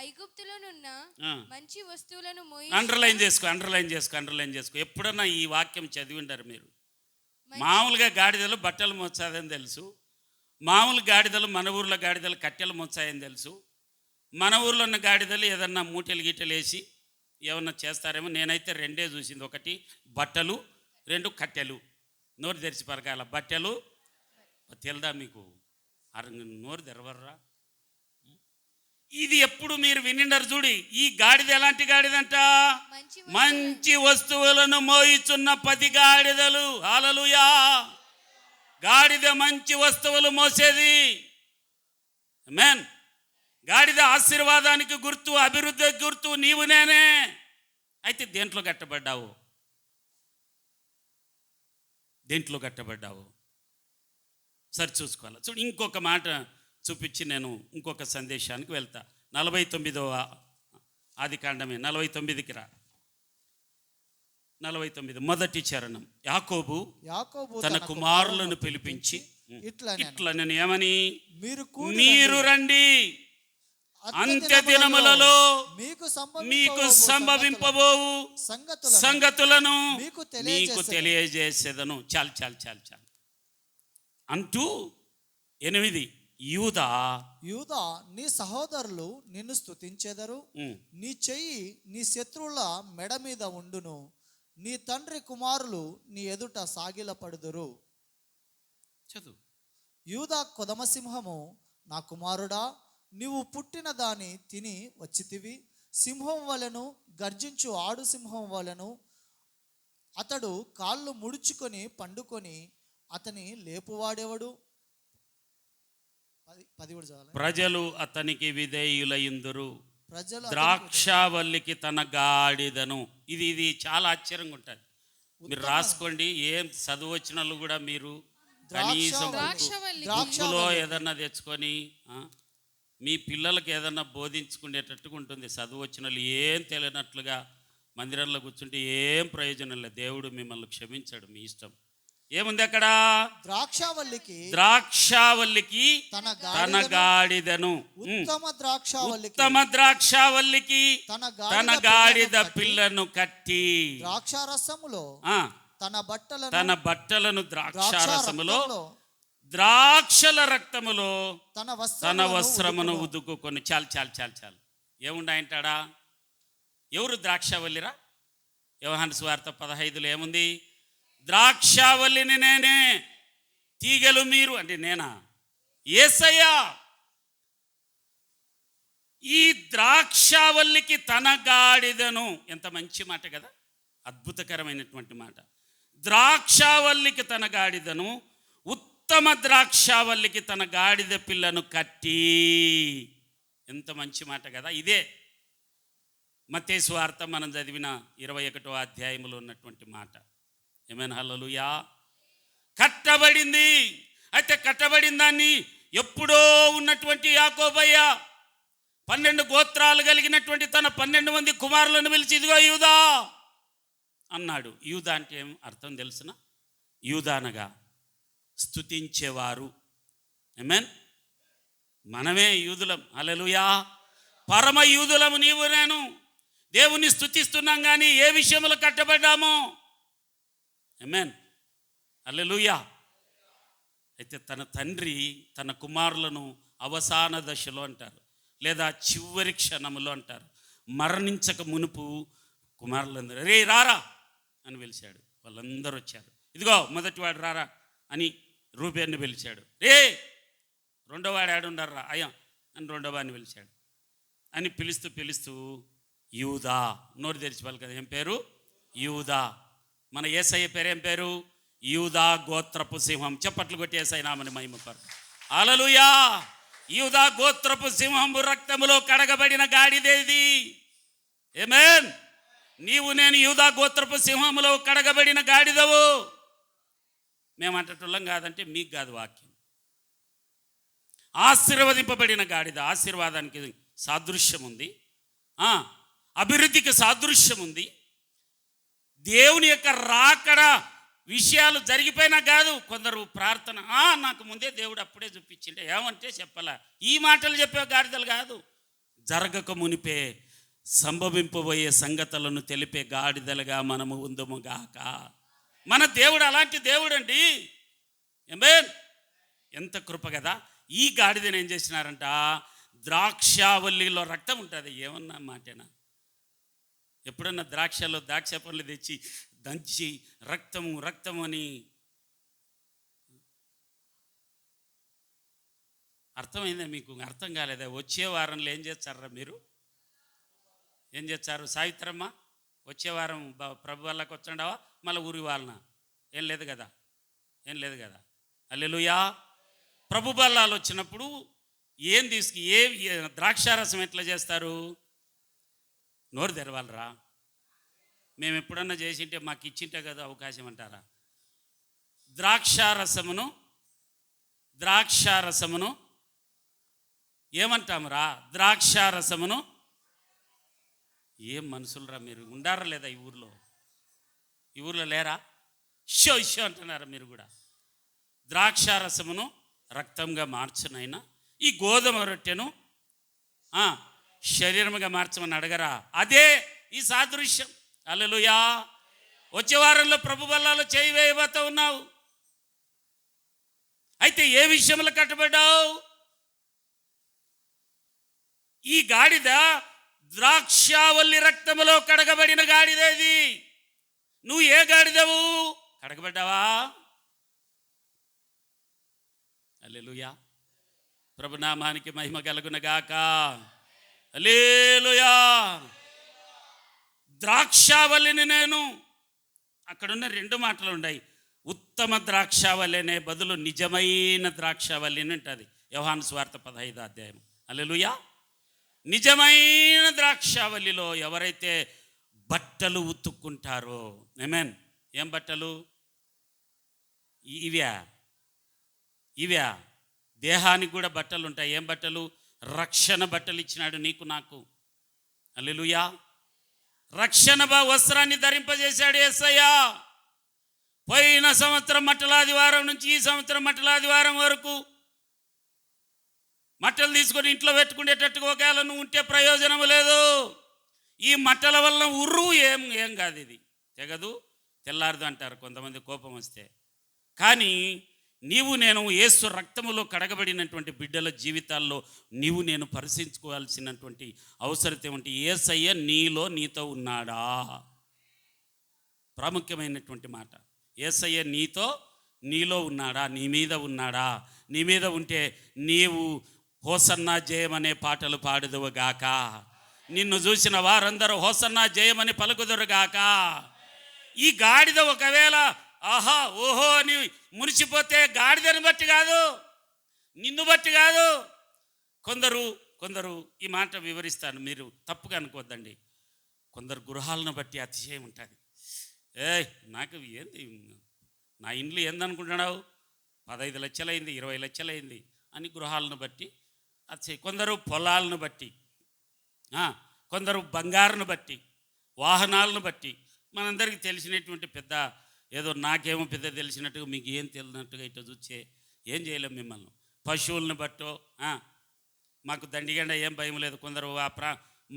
ఐగుప్తులోనున్న మంచి వస్తువులను మోయి. అండర్లైన్ చేసుకో. ఎప్పుడన్నా ఈ వాక్యం చదివి ఉంటారు మీరు? మామూలుగా గాడిదలు బట్టలు మోస్తాయని తెలుసు. మామూలు గాడిదలు, మన ఊర్లో గాడిదలు కట్టెలు మోస్తాయని తెలుసు. మన ఊర్లో ఉన్న గాడిదలు ఏదన్నా మూటలు గీటలు వేసి ఏమన్నా చేస్తారేమో. నేనైతే రెండే చూసింది. ఒకటి బట్టలు, 2 కట్టెలు. నోరు తెరిచి పరకాల. బట్టెలు తెలదా మీకు? నోరు తెరవర్రా. ఇది ఎప్పుడు మీరు వినిండరు. చూడి, ఈ గాడిద ఎలాంటి గాడిదంట? మంచి వస్తువులను మోయిచున్న 10 గాడిదలు. హల్లెలూయా. గాడిద మంచి వస్తువులు మోసేది. ఆమేన్. గాడిద ఆశీర్వాదానికి గుర్తు, అభివృద్ధికి గుర్తు. నీవు నేనే. అయితే దేంట్లో కట్టబడ్డావు? దేంట్లో కట్టబడ్డావు? సరి చూసుకోవాలి. చూడు, ఇంకొక మాట చూపించి నేను ఇంకొక సందేశానికి వెళ్తా. 49వ ఆదికాండమే 49కి రా. 49 మొదటి చరణం. యాకోబు తన కుమారులను పిలిపించి ఇట్లా నేను ఏమని, మీరు రండి, అంత్య దినములలో మీకు సంభవింపబోవు సంగతులను మీకు తెలియజేసేదను. చాలు చాలు చాలు చాలు అంటూ 8 యూదా నీ సహోదరులు నిన్ను స్తుతించెదరు, నీ చెయ్యి నీ శత్రువుల మెడ మీద ఉండును, నీ తండ్రి కుమారులు నీ ఎదుట సాగిలపడుదురు. చదువు. యూదా కొదమసింహము, నా కుమారుడా, నీవు పుట్టిన దాని తిని వచ్చితివి. సింహం వలెను గర్జించు ఆడు సింహం వలెను అతడు కాళ్ళు ముడుచుకొని పండుకొని అతని లేపువాడెవడు? 10 కూడా చాలు. ప్రజలు అతనికి విధేయులయ్యుందురు, ద్రాక్షావల్లికి తన గాడిదను. ఇది చాలా ఆశ్చర్యంగా ఉంటుంది. మీరు రాసుకోండి. ఏం చదువు వచ్చిన వాళ్ళు కూడా మీరు కనీసం బుక్కులో ఏదన్నా తెచ్చుకొని మీ పిల్లలకి ఏదన్నా బోధించుకునేటట్టుగా ఉంటుంది. చదువు వచ్చిన వాళ్ళు ఏం తెలియనట్లుగా మందిరంలో కూర్చుంటే ఏం ప్రయోజనం లేదు. దేవుడు మిమ్మల్ని క్షమించాడు, మీ ఇష్టం. ఏముంది అక్కడ? ద్రాక్షావల్లికి తన గాడిదను, ఉత్తమ ద్రాక్షావల్లికి తన గాడిద పిల్లను కట్టి ద్రాక్షారసములో తన బట్టలను ద్రాక్షారసములో ద్రాక్షల రక్తములో తన వస్త్రమును ఉదుకుకొని. చాలు చాలు చాలు చాలు. ఏముండాయంటాడా? ఎవరు ద్రాక్షావల్లిరా? యోహాను సువార్త 15లో ఏముంది? ద్రాక్షావల్లిని నేనే, తీగలు మీరు. అంటే నేనా? యేసయ్యా. ఈ ద్రాక్షావల్లికి తన గాడిదను. ఎంత మంచి మాట కదా, అద్భుతకరమైనటువంటి మాట. ద్రాక్షావల్లికి తన గాడిదను, ఉత్తమ ద్రాక్షావల్లికి తన గాడిద పిల్లను కట్టి. ఎంత మంచి మాట కదా. ఇదే మత్తయి సువార్త మనం చదివిన 21వ అధ్యాయంలో ఉన్నటువంటి మాట. ఏమైనా హల్లెలూయా. కట్టబడింది. అయితే కట్టబడిన దాన్ని ఎప్పుడో ఉన్నటువంటి యాకోబయ్య 12 గోత్రాలు కలిగినటువంటి తన 12 మంది కుమారులను పిలిచి, ఇదిగో యూదా అన్నాడు. యూదా అంటే ఏం అర్థం తెలుసునా? యూదా అనగా స్తుతించేవారు. ఆమేన్. మనమే యూదులం. హల్లెలూయా. పరమ యూదులము నీవు నేను. దేవుని స్తుతిస్తున్నాం, కానీ ఏ విషయంలో కట్టబడ్డామో. ఆమేన్. హల్లెలూయా. అయితే తన తండ్రి తన కుమారులను అవసాన దశలో అంటారు, లేదా చివరి క్షణములో అంటారు. మరణించక మునుపు కుమారులందరూ రే రారా అని పిలిచాడు. వాళ్ళందరూ వచ్చారు. ఇదిగో మొదటివాడు రారా అని రూబేన్ని పిలిచాడు. రే రెండోవాడు ఆడుండర్రా అయ్యా అని రెండోవాడిని పిలిచాడు. అని పిలుస్తూ పిలుస్తూ యూదా, నోరు తెరిచిపోవాలి కదా, ఏం పేరు? యూదా. మన యేసయ్య పేరు ఏం పేరు? యూదా గోత్రపు సింహం. చప్పట్లు కొట్టి యేసయ్య నామని మహిమపరు. హల్లెలూయా. యూదా గోత్రపు సింహము రక్తములో కడగబడిన గాడిదేది. ఆమేన్. నీవు నేను యూదా గోత్రపు సింహములో కడగబడిన గాడిదవు. మేమంటటోళ్ళం కాదంటే మీకు కాదు వాక్యం. ఆశీర్వదింపబడిన గాడిద. ఆశీర్వాదానికి సాదృశ్యం ఉంది, అభివృద్ధికి సాదృశ్యం ఉంది. దేవుని యొక్క రాకడ విషయాలు జరిగిపోయినా కాదు. కొందరు ప్రార్థన, నాకు ముందే దేవుడు అప్పుడే చూపించిండే, ఏమంటే చెప్పాలా, ఈ మాటలు చెప్పే గాడిదలు కాదు. జరగక మునిపే సంభవింపబోయే సంగతులను తెలిపే గాడిదలుగా మనము ఉందము గాక. మన దేవుడు అలాంటి దేవుడు అండి. ఆమేన్. ఎంత కృప కదా. ఈ గాడిదని ఏం చేసినారంట? ద్రాక్షావల్లిలో రక్తం ఉంటుంది. ఏమన్నా మాటేనా? ఎప్పుడన్నా ద్రాక్ష పండ్లు తెచ్చి దంచి రక్తము రక్తము అని అర్థమైందా మీకు? అర్థం కాలేదా? వచ్చే వారంలో ఏం చేస్తారా మీరు? ఏం చేస్తారు? సావిత్రమ్మ వచ్చే వారం ప్రభు వాళ్ళకి వచ్చండావా, మళ్ళీ ఊరి వాళ్ళన? ఏం లేదు కదా, ఏం లేదు కదా. హల్లెలూయా. ప్రభు బల్లాలు వచ్చినప్పుడు ఏం ద్రాక్షారసం ఎట్లా చేస్తారు? నోరు తెరవాలరా. మేము ఎప్పుడన్నా చేసింటే మాకు ఇచ్చింటే కదా అవకాశం అంటారా? ద్రాక్షారసమును ఏమంటామురా? ద్రాక్షారసమును ఏం మనుషులరా మీరు? ఉండారా లేదా ఈ ఊర్లో లేరా? షో అంటున్నారా మీరు కూడా? ద్రాక్షారసమును రక్తంగా మార్చునైనా ఈ గోధుమ రొట్టెను శరీరముగా మార్చమని అడగరా? అదే ఈ సాదృశ్యం. హల్లెలూయా. వచ్చే వారంలో ప్రభు బల్లాలో చేయి వేయబోతూ ఉన్నావు. అయితే ఏ విషయంలో కట్టబడ్డావు? ఈ గాడిద ద్రాక్షావల్లి రక్తములో కడగబడిన గాడిదేది. నువ్వు ఏ గాడిదవు? కడగబడ్డావా? హల్లెలూయా. ప్రభునామానికి మహిమ కలుగునగాక. హల్లెలూయా. ద్రాక్షావల్లిని నేను. అక్కడున్న 2 మాటలు ఉన్నాయి. ఉత్తమ ద్రాక్షావల్లినే బదులు నిజమైన ద్రాక్షావల్లిని ఉంటుంది. యోహాను సువార్త 15వ అధ్యాయం. హల్లెలూయా. నిజమైన ద్రాక్షావల్లిలో ఎవరైతే బట్టలు ఉతుక్కుంటారో, ఆమేన్. ఏం బట్టలు? ఇవ్యా దేహానికి కూడా బట్టలు ఉంటాయి. ఏం బట్టలు? రక్షణ బట్టలు ఇచ్చినాడు నీకు నాకు. హల్లెలూయా. రక్షణ వస్త్రాన్ని ధరింపజేశాడు యేసయ్య. పోయిన సంవత్సరం మట్టలాదివారం నుంచి ఈ సంవత్సరం మట్టలాదివారం వరకు మట్టలు తీసుకొని ఇంట్లో పెట్టుకునేటట్టుగా ఒకవేళ నువ్వు ఉంటే ప్రయోజనం లేదు. ఈ మట్టల వల్ల ఏం కాదు, ఇది తెగదు, తెల్లారదు అంటారు కొంతమంది కోపం వస్తే. కానీ నేను యేసు రక్తములో కడగబడినటువంటి బిడ్డల జీవితాల్లో నేను పరిశీలించుకోవాల్సినటువంటి అవసరం ఏమిటి? యేసయ్య నీతో ఉన్నాడా? ప్రాముఖ్యమైనటువంటి మాట. యేసయ్య నీలో ఉన్నాడా? నీ మీద ఉన్నాడా? నీ మీద ఉంటే నీవు హోసన్నా జయమనే పాటలు పాడుదువుగాక. నిన్ను చూసిన వారందరూ హోసన్నా జయమని పలుకుదురుగాక. ఈ గాడిద ఒకవేళ ఆహా ఓహో అని మురిసిపోతే గాడిదని బట్టి కాదు, నిన్ను బట్టి కాదు. కొందరు ఈ మాట వివరిస్తాను, మీరు తప్పుగా అనుకోవద్దండి. కొందరు గృహాలను బట్టి అతిశయం ఉంటుంది. నాకు ఏంది, నా ఇండ్లు ఏందనుకుంటున్నావు? 15 లక్షలైంది, 20 లక్షలైంది అని గృహాలను బట్టి అతిశయం. కొందరు పొలాలను బట్టి, కొందరు బంగారును బట్టి, వాహనాలను బట్టి. మనందరికీ తెలిసినటువంటి పెద్ద ఏదో నాకేమో పెద్ద తెలిసినట్టుగా మీకు ఏం తెలియనట్టుగా ఇట్లా చూసే ఏం చేయలేం మిమ్మల్ని. పశువులను బట్టో మాకు దండిగండ ఏం భయం లేదు. కొందరు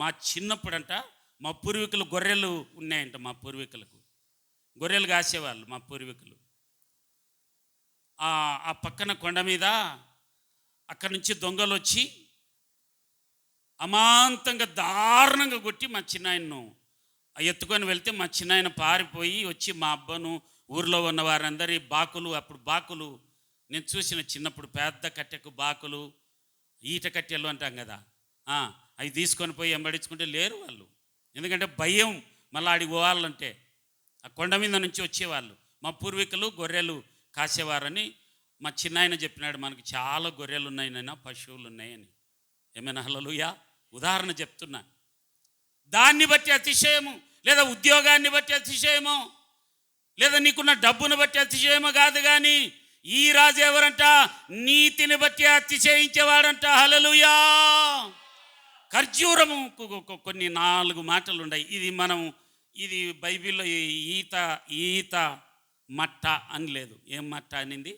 మా చిన్నప్పుడంట మా పూర్వీకులు గొర్రెలు ఉన్నాయంట. మా పూర్వీకులకు గొర్రెలు కాసేవాళ్ళు మా పూర్వీకులు. ఆ పక్కన కొండ మీద అక్కడి నుంచి దొంగలు వచ్చి అమాంతంగా దారుణంగా కొట్టి మా చిన్నాయన్ను ఎత్తుకొని వెళ్తే మా చిన్నాయన పారిపోయి వచ్చి మా అబ్బను ఊర్లో ఉన్న వారందరి అప్పుడు బాకులు నేను చూసిన చిన్నప్పుడు పెద్ద కట్టెకు బాకులు, ఈట కట్టెలు అంటాం కదా, అవి తీసుకొని పోయి ఎంబడించుకుంటే లేరు వాళ్ళు. ఎందుకంటే భయం, మళ్ళీ ఆడికి పోవాలంటే. ఆ కొండ మీద నుంచి వచ్చేవాళ్ళు. మా పూర్వీకులు గొర్రెలు కాసేవారని మా చిన్నాయన చెప్పినాడు. మనకు చాలా గొర్రెలు ఉన్నాయనైనా పశువులు ఉన్నాయని. ఏమైనా హల్లెలూయా. ఉదాహరణ చెప్తున్నా. దాన్ని బట్టి అతిశయము, లేదా ఉద్యోగాన్ని బట్టి అతిశయము, లేదా నీకున్న డబ్బును బట్టి అతిశయము కాదు. కానీ ఈ రాజు ఎవరంట? నీతిని బట్టి అతిశయించేవాడంట. హల్లెలూయా. ఖర్జూరము కొన్ని 4 మాటలు ఉన్నాయి. ఇది బైబిల్లో ఈత మట్ట అని లేదు. ఏం మట్ట అనింది?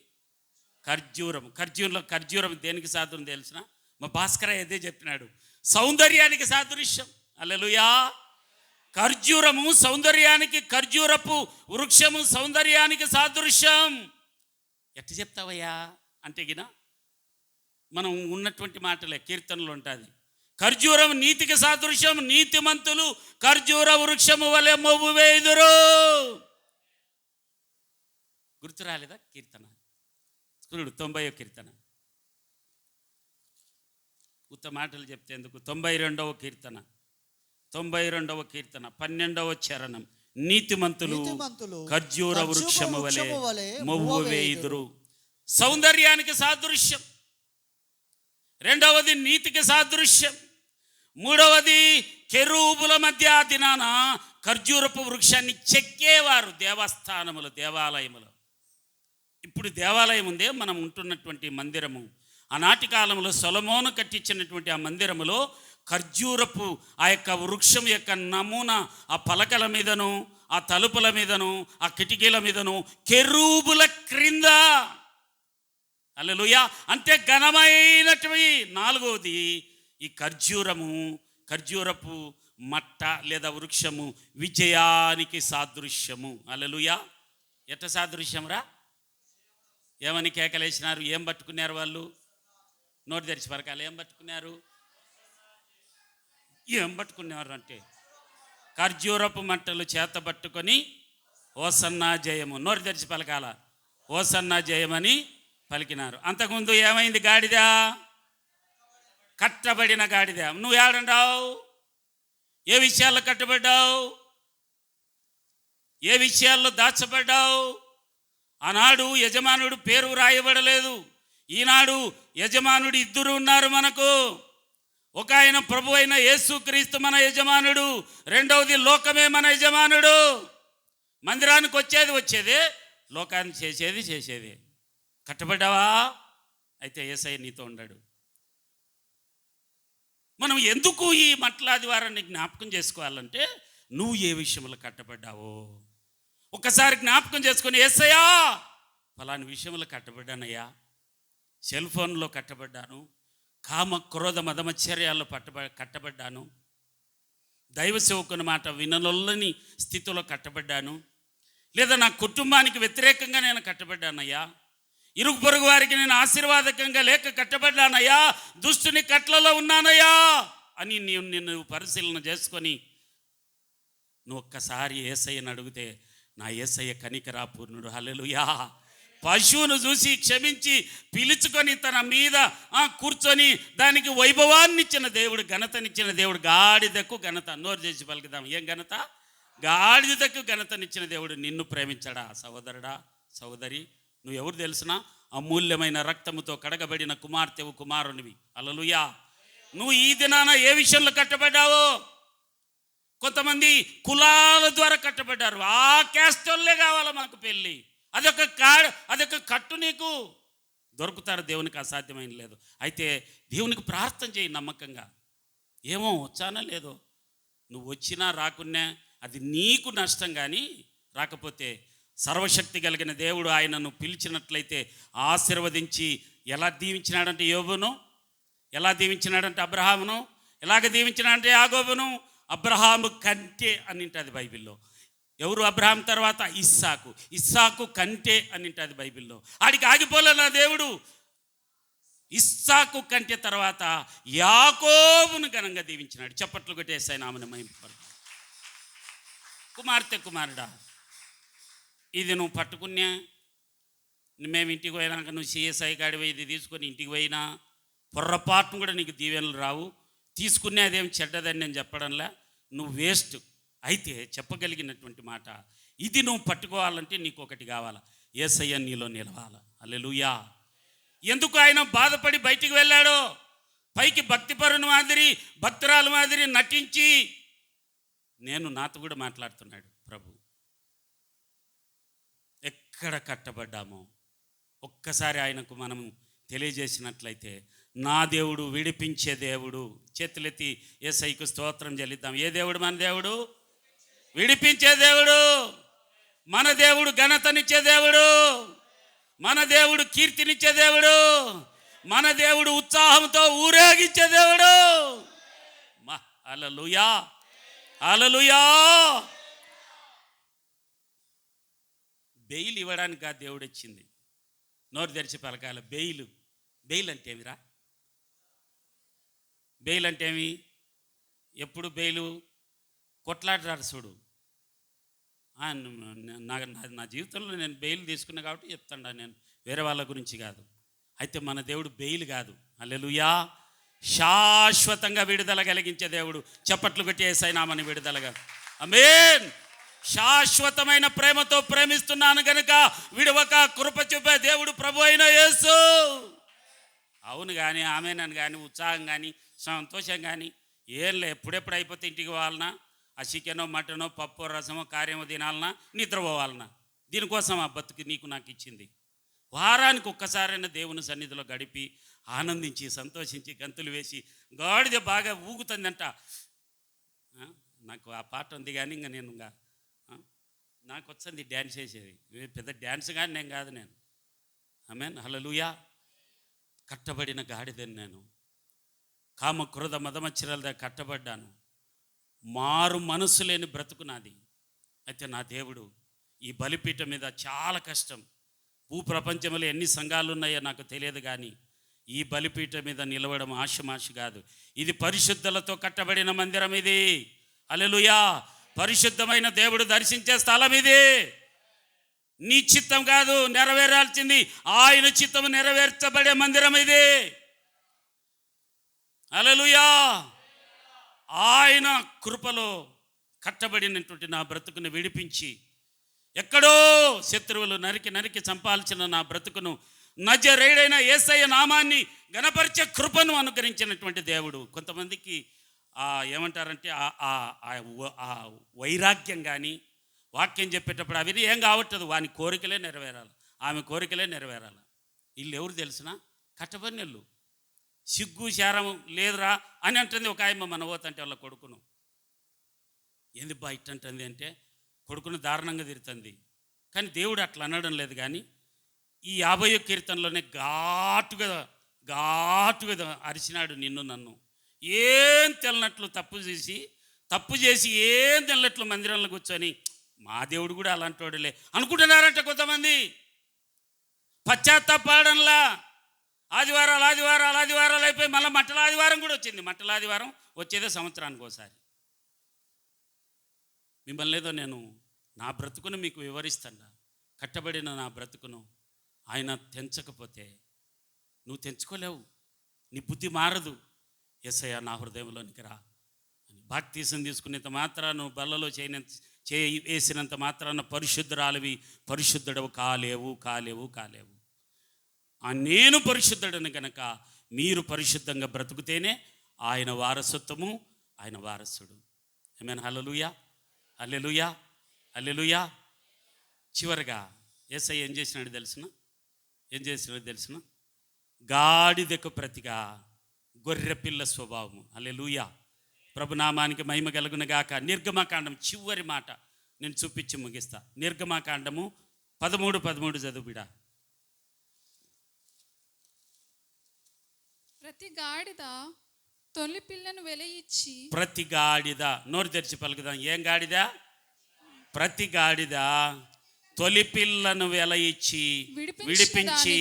ఖర్జూరం దేనికి సాదృశ్యం తెలిసిన? మా భాస్కరయ్య అదే చెప్పినాడు. సౌందర్యానికి సాదృశ్యం. హల్లెలూయా. ఖర్జూరము సౌందర్యానికి, ఖర్జూరపు వృక్షము సౌందర్యానికి సాదృశ్యం. ఎట్లా చెప్తావయ్యా అంటే గిన మనం ఉన్నటువంటి మాటలే, కీర్తనలు ఉంటుంది. ఖర్జూరం నీతికి సాదృశ్యం, నీతిమంతులు ఖర్జూర వృక్షము వలె మొవ్వు వేయుదురు. గుర్తు రాలేదా కీర్తన? 90వ కీర్తన. ఉత్త మాటలు చెప్తే ఎందుకు? 92వ కీర్తన 12వ చరణం. నీతిమంతులు ఖర్జూర వృక్షము వలె మొవ్వు వేయుదురు. సౌందర్యానికి సాదృశ్యం. రెండవది నీతికి సాదృశ్యం. మూడవది కెరూబుల మధ్య ఆ దినాన ఖర్జూరపు వృక్షాన్ని చెక్కేవారు దేవస్థానములు, దేవాలయములు. ఇప్పుడు దేవాలయం ఉందే మనం ఉంటున్నటువంటి మందిరము, ఆనాటి కాలంలో సొలొమోను కట్టించినటువంటి ఆ మందిరములో ఖర్జూరపు ఆ యొక్క వృక్షం యొక్క నమూనా ఆ పలకల మీదను, ఆ తలుపుల మీదను, ఆ కిటికీల మీదను కెరూబుల క్రింద. హల్లెలూయా. అంటే ఘనమైనటువంటి. నాలుగవది ఈ ఖర్జూరపు మట్ట లేదా వృక్షము విజయానికి సాదృశ్యము. హల్లెలూయా. ఎట్ట సాదృశ్యం రా? ఏమని కేకలేసినారు? ఏం పట్టుకున్నారు వాళ్ళు? నోటి తెరిచి పరకాలి. ఏం పట్టుకున్నారు? ఏం పట్టుకున్నారు అంటే ఖర్జూరపు మంటలు చేత పట్టుకొని ఓసన్నా జయము, నోటి తెరిచి పలకాల, ఓసన్నా జయమని పలికినారు. అంతకుముందు ఏమైంది? గాడిద, కట్టబడిన గాడిద. నువ్వు ఏడంటావు? ఏ విషయాల్లో కట్టబడ్డావు? ఏ విషయాల్లో దాచబడ్డావు? ఆనాడు యజమానుడు పేరు రాయబడలేదు. ఈనాడు యజమానుడు ఇద్దరు ఉన్నారు మనకు. ఒక ఆయన ప్రభు అయిన యేసుక్రీస్తు మన యజమానుడు, రెండవది లోకమే మన యజమానుడు. మందిరానికి వచ్చేదే, లోకాన్ని చేసేదే. కట్టబడ్డావా? అయితే యేసయ్య నీతో ఉన్నాడు. మనం ఎందుకు ఈ మట్లాదివారాన్ని జ్ఞాపకం చేసుకోవాలంటే నువ్వు ఏ విషయంలో కట్టబడ్డావో ఒకసారి జ్ఞాపకం చేసుకొని, యేసయ్యా ఫలాని విషయంలో కట్టబడ్డానయ్యా, సెల్ ఫోన్లో కట్టబడ్డాను, కామ క్రోధ మదమచ్చర్యాల్లో కట్టబడ్డాను, దైవ సేవకుని మాట విననొల్లని స్థితిలో కట్టబడ్డాను, లేదా నా కుటుంబానికి వ్యతిరేకంగా నేను కట్టబడ్డానయ్యా, ఇరుగు పొరుగు వారికి నేను ఆశీర్వాదకంగా లేక కట్టబడ్డానయ్యా, దుష్టుని కట్లలో ఉన్నానయ్యా అని నిన్ను పరిశీలన చేసుకొని నువ్వు ఒక్కసారి యేసయ్యని అడిగితే నా యేసయ్య కనికరాపూర్ణుడు. హల్లెలూయా. పశువును చూసి క్షమించి పిలుచుకొని తన మీద కూర్చొని దానికి వైభవాన్ని ఇచ్చిన దేవుడు, ఘనతనిచ్చిన దేవుడు. గాడిదకు ఘనత. నోరు చేసి పలుకుదాం. ఏం ఘనత? గాడిదకు ఘనతనిచ్చిన దేవుడు నిన్ను ప్రేమించడా? సహోదరుడా, సహోదరి, నువ్వు ఎవరు తెలిసినా అమూల్యమైన రక్తముతో కడగబడిన కుమార్తెవు, కుమారునివి. హల్లెలూయా. నువ్వు ఈ దినాన ఏ విషయంలో కట్టబడ్డావో? కొంతమంది కులాల ద్వారా కట్టబడ్డారు. ఆ క్యాస్ట్ వాళ్ళే కావాలా మాకు పెళ్ళి, అదొక కట్టు. నీకు దొరుకుతారు, దేవునికి అసాధ్యమైన లేదు. అయితే దేవునికి ప్రార్థన చేయి నమ్మకంగా. ఏమో వచ్చానా లేదో, నువ్వు వచ్చినా రాకున్నా అది నీకు నష్టం. కానీ రాకపోతే సర్వశక్తి కలిగిన దేవుడు ఆయనను పిలిచినట్లయితే ఆశీర్వదించి ఎలా దీవించినాడంటే యోబును, ఎలా దీవించినాడంటే అబ్రహామును, ఎలాగ దీవించినాడంటే యాకోబును. అబ్రహాము కంటే అని ఉంటుంది బైబిల్లో. ఎవరు అబ్రహాం తర్వాత? ఇస్సాకు కంటే అని ఉంటుంది బైబిల్లో. ఆడికి ఆగిపోలే నా దేవుడు. ఇస్సాకు కంటే తర్వాత యాకోబును ఘనంగా దీవించినాడు. చప్పట్లు కొట్టేసాయి నామని మహిమపడు. కుమారుడా, ఇది నువ్వు పట్టుకున్నా, మేము ఇంటికి పోయినాక నువ్వు సిఎస్ఐ కాడిపోయి ఇది తీసుకొని ఇంటికి పోయినా పొర్రపాటును కూడా నీకు దీవెనలు రావు. తీసుకునే అదేం చెడ్డదని నేను చెప్పడంలా, నువ్వు వేస్ట్. అయితే చెప్పగలిగినటువంటి మాట, ఇది నువ్వు పట్టుకోవాలంటే నీకు ఒకటి కావాలా, యేసయ్య నీలో నిలవాల. హల్లెలూయా. ఎందుకు ఆయన బాధపడి బయటికి వెళ్ళాడో? పైకి భక్తిపరుని మాదిరి, భక్తురాలు మాదిరి నటించి నాతో కూడా మాట్లాడుతున్నాడు ప్రభు. ఎక్కడ కట్టబడ్డామో ఒక్కసారి ఆయనకు మనం తెలియజేసినట్లయితే, నా దేవుడు విడిపించే దేవుడు. చేతులెత్తి యేసయ్యకు స్తోత్రం చెల్లిద్దాం. ఏ దేవుడు? మన దేవుడు విడిపించే దేవుడు, మన దేవుడు ఘనతనిచ్చే దేవుడు, మన దేవుడు కీర్తినిచ్చే దేవుడు, మన దేవుడు ఉత్సాహంతో ఊరేగించే దేవుడు. హల్లెలూయా, హల్లెలూయా. బెయిల్ ఇవ్వడానికి ఆ దేవుడు వచ్చింది. నోరు తెరిచి పలకాల. బెయిల్ అంటే ఏమిరా? బెయిల్ అంటే ఏమి? ఎప్పుడు బెయిలు? కొట్లాడారు చూడు. నా జీవితంలో నేను బెయిల్ తీసుకున్నా కాబట్టి చెప్తాను, నేను వేరే వాళ్ళ గురించి కాదు. అయితే మన దేవుడు బెయిల్ కాదు. హల్లెలూయా. శాశ్వతంగా విడుదల కలిగించే దేవుడు. చప్పట్లు కొట్టి యేసయ్య నామమున విడుదలగా. ఆమేన్. శాశ్వతమైన ప్రేమతో ప్రేమిస్తున్నాను గనుక విడవక కృప చూపే దేవుడు ప్రభు అయిన యేసు. అవును కానీ, ఆమేనని కానీ, ఉత్సాహం కానీ, సంతోషం కానీ ఏంలే ఎప్పుడెప్పుడు అయిపోతే ఇంటికి పోవాలన్నా, ఆ చికెనో మటనో పప్పో రసమో కార్యమో తినాలన్నా, నిద్రపోవాలన్నా. దీనికోసం ఆ బతుకు నీకు నాకు ఇచ్చింది. వారానికి ఒక్కసారైనా దేవుని సన్నిధిలో గడిపి ఆనందించి సంతోషించి గంతులు వేసి గాడిద బాగా ఊగుతుందంట. నాకు ఆ పాట ఉంది కానీ ఇంకా నేను నాకు వచ్చింది డ్యాన్స్ చేసేది. పెద్ద డ్యాన్స్ కానీ నేను కాదు. నేను ఆమేన్ హల్లెలూయా. కట్టబడిన గాడిదని నేను, కామ క్రోధ మదమచ్చరాలతో కట్టబడ్డాను. మారు మనసు లేని బ్రతుకు నాది. అయితే నా దేవుడు ఈ బలిపీఠం మీద చాలా కష్టం. భూప్రపంచంలో ఎన్ని సంఘాలు ఉన్నాయో నాకు తెలియదు, కానీ ఈ బలిపీఠం మీద నిలవడం ఆశమాషి కాదు. ఇది పరిశుద్ధులతో కట్టబడిన మందిరం. ఇది హల్లెలూయా. పరిశుద్ధమైన దేవుడు దర్శించే స్థలం ఇది. నీ చిత్తం కాదు నెరవేరాల్సింది, ఆయన చిత్తం నెరవేర్చబడే మందిరం ఇది. హల్లెలూయా. ఆయన కృపలో కట్టబడినటువంటి నా బ్రతుకును విడిపించి, ఎక్కడో శత్రువులు నరికి చంపాల్సిన నా బ్రతుకును నజరేయుడైన యేసయ్య నామాన్ని గణపరిచే కృపను అనుగ్రహించినటువంటి దేవుడు. కొంతమందికి ఏమంటారంటే ఆ వైరాగ్యం కానీ వాక్యం చెప్పేటప్పుడు అవి ఏం కావట్టదు. వాని కోరికలే నెరవేరాలి, ఆమె కోరికలే నెరవేరాలి. వీళ్ళు ఎవరు తెలిసిన కట్టబడినెళ్ళు. సిగ్గు శారం లేదురా అని అంటుంది ఒక ఆయమ్మ మన పోతంటే వాళ్ళ కొడుకును. ఏంది బా ఇట్టంటుంది అంటే కొడుకును దారుణంగా తిరుతుంది. కానీ దేవుడు అట్లా అనడం లేదు. కానీ ఈ 50వ కీర్తనలోనే ఘాటుగా అరిచినాడు నిన్ను నన్ను. ఏం తెల్లనట్లు తప్పు చేసి ఏం తెల్లనట్లు మందిరంలో కూర్చొని, మా దేవుడు కూడా అలాంటి వాడులే అనుకుంటున్నారంట కొంతమంది. పశ్చాత్తాపడంలా ఆదివారాలు అయిపోయి మళ్ళీ మట్టల ఆదివారం కూడా వచ్చింది. మట్టల ఆదివారం వచ్చేదే సంవత్సరానికి ఒకసారి. మిమ్మల్ని ఏదో నేను నా బ్రతుకును మీకు వివరిస్తాను. కట్టబడిన నా బ్రతుకును ఆయన తెంచకపోతే నువ్వు తెంచుకోలేవు, నీ బుద్ధి మారదు. యేసయ్యా నా హృదయంలోనికి రా అని బాప్తీసం తీసుకునేంత మాత్రాన, నువ్వు బల్లలో చేయి వేసినంత మాత్రాన పరిశుద్ధుడవు కాలేవు. నేను పరిశుద్ధుడని కనుక మీరు పరిశుద్ధంగా బ్రతుకుతేనే ఆయన వారసత్వము, ఆయన వారసుడు. ఆమేన్ హల్లెలూయా. హల్లెలూయా. హల్లెలూయా. చివరిగా యేసయ్య ఏం చేసినాడు తెలిసిన? గాడిదకు ప్రతిగా గొర్రెపిల్ల స్వభావము. హల్లెలూయా. ప్రభునామానికి మహిమ కలుగునుగాక. నిర్గమకాండం చివరి మాట నేను చూపించి ముగిస్తా. నిర్గమకాండము 13 చదువు బిడా. ప్రతి గాడిద తొలి పిల్లను వెలయిచ్చి, ప్రతి గాడిద నోరు తెరిచి పలుకుదాం. ఏం గాడిద? ప్రతి గాడిద తొలి పిల్లను వెలయిచ్చి విడిపించి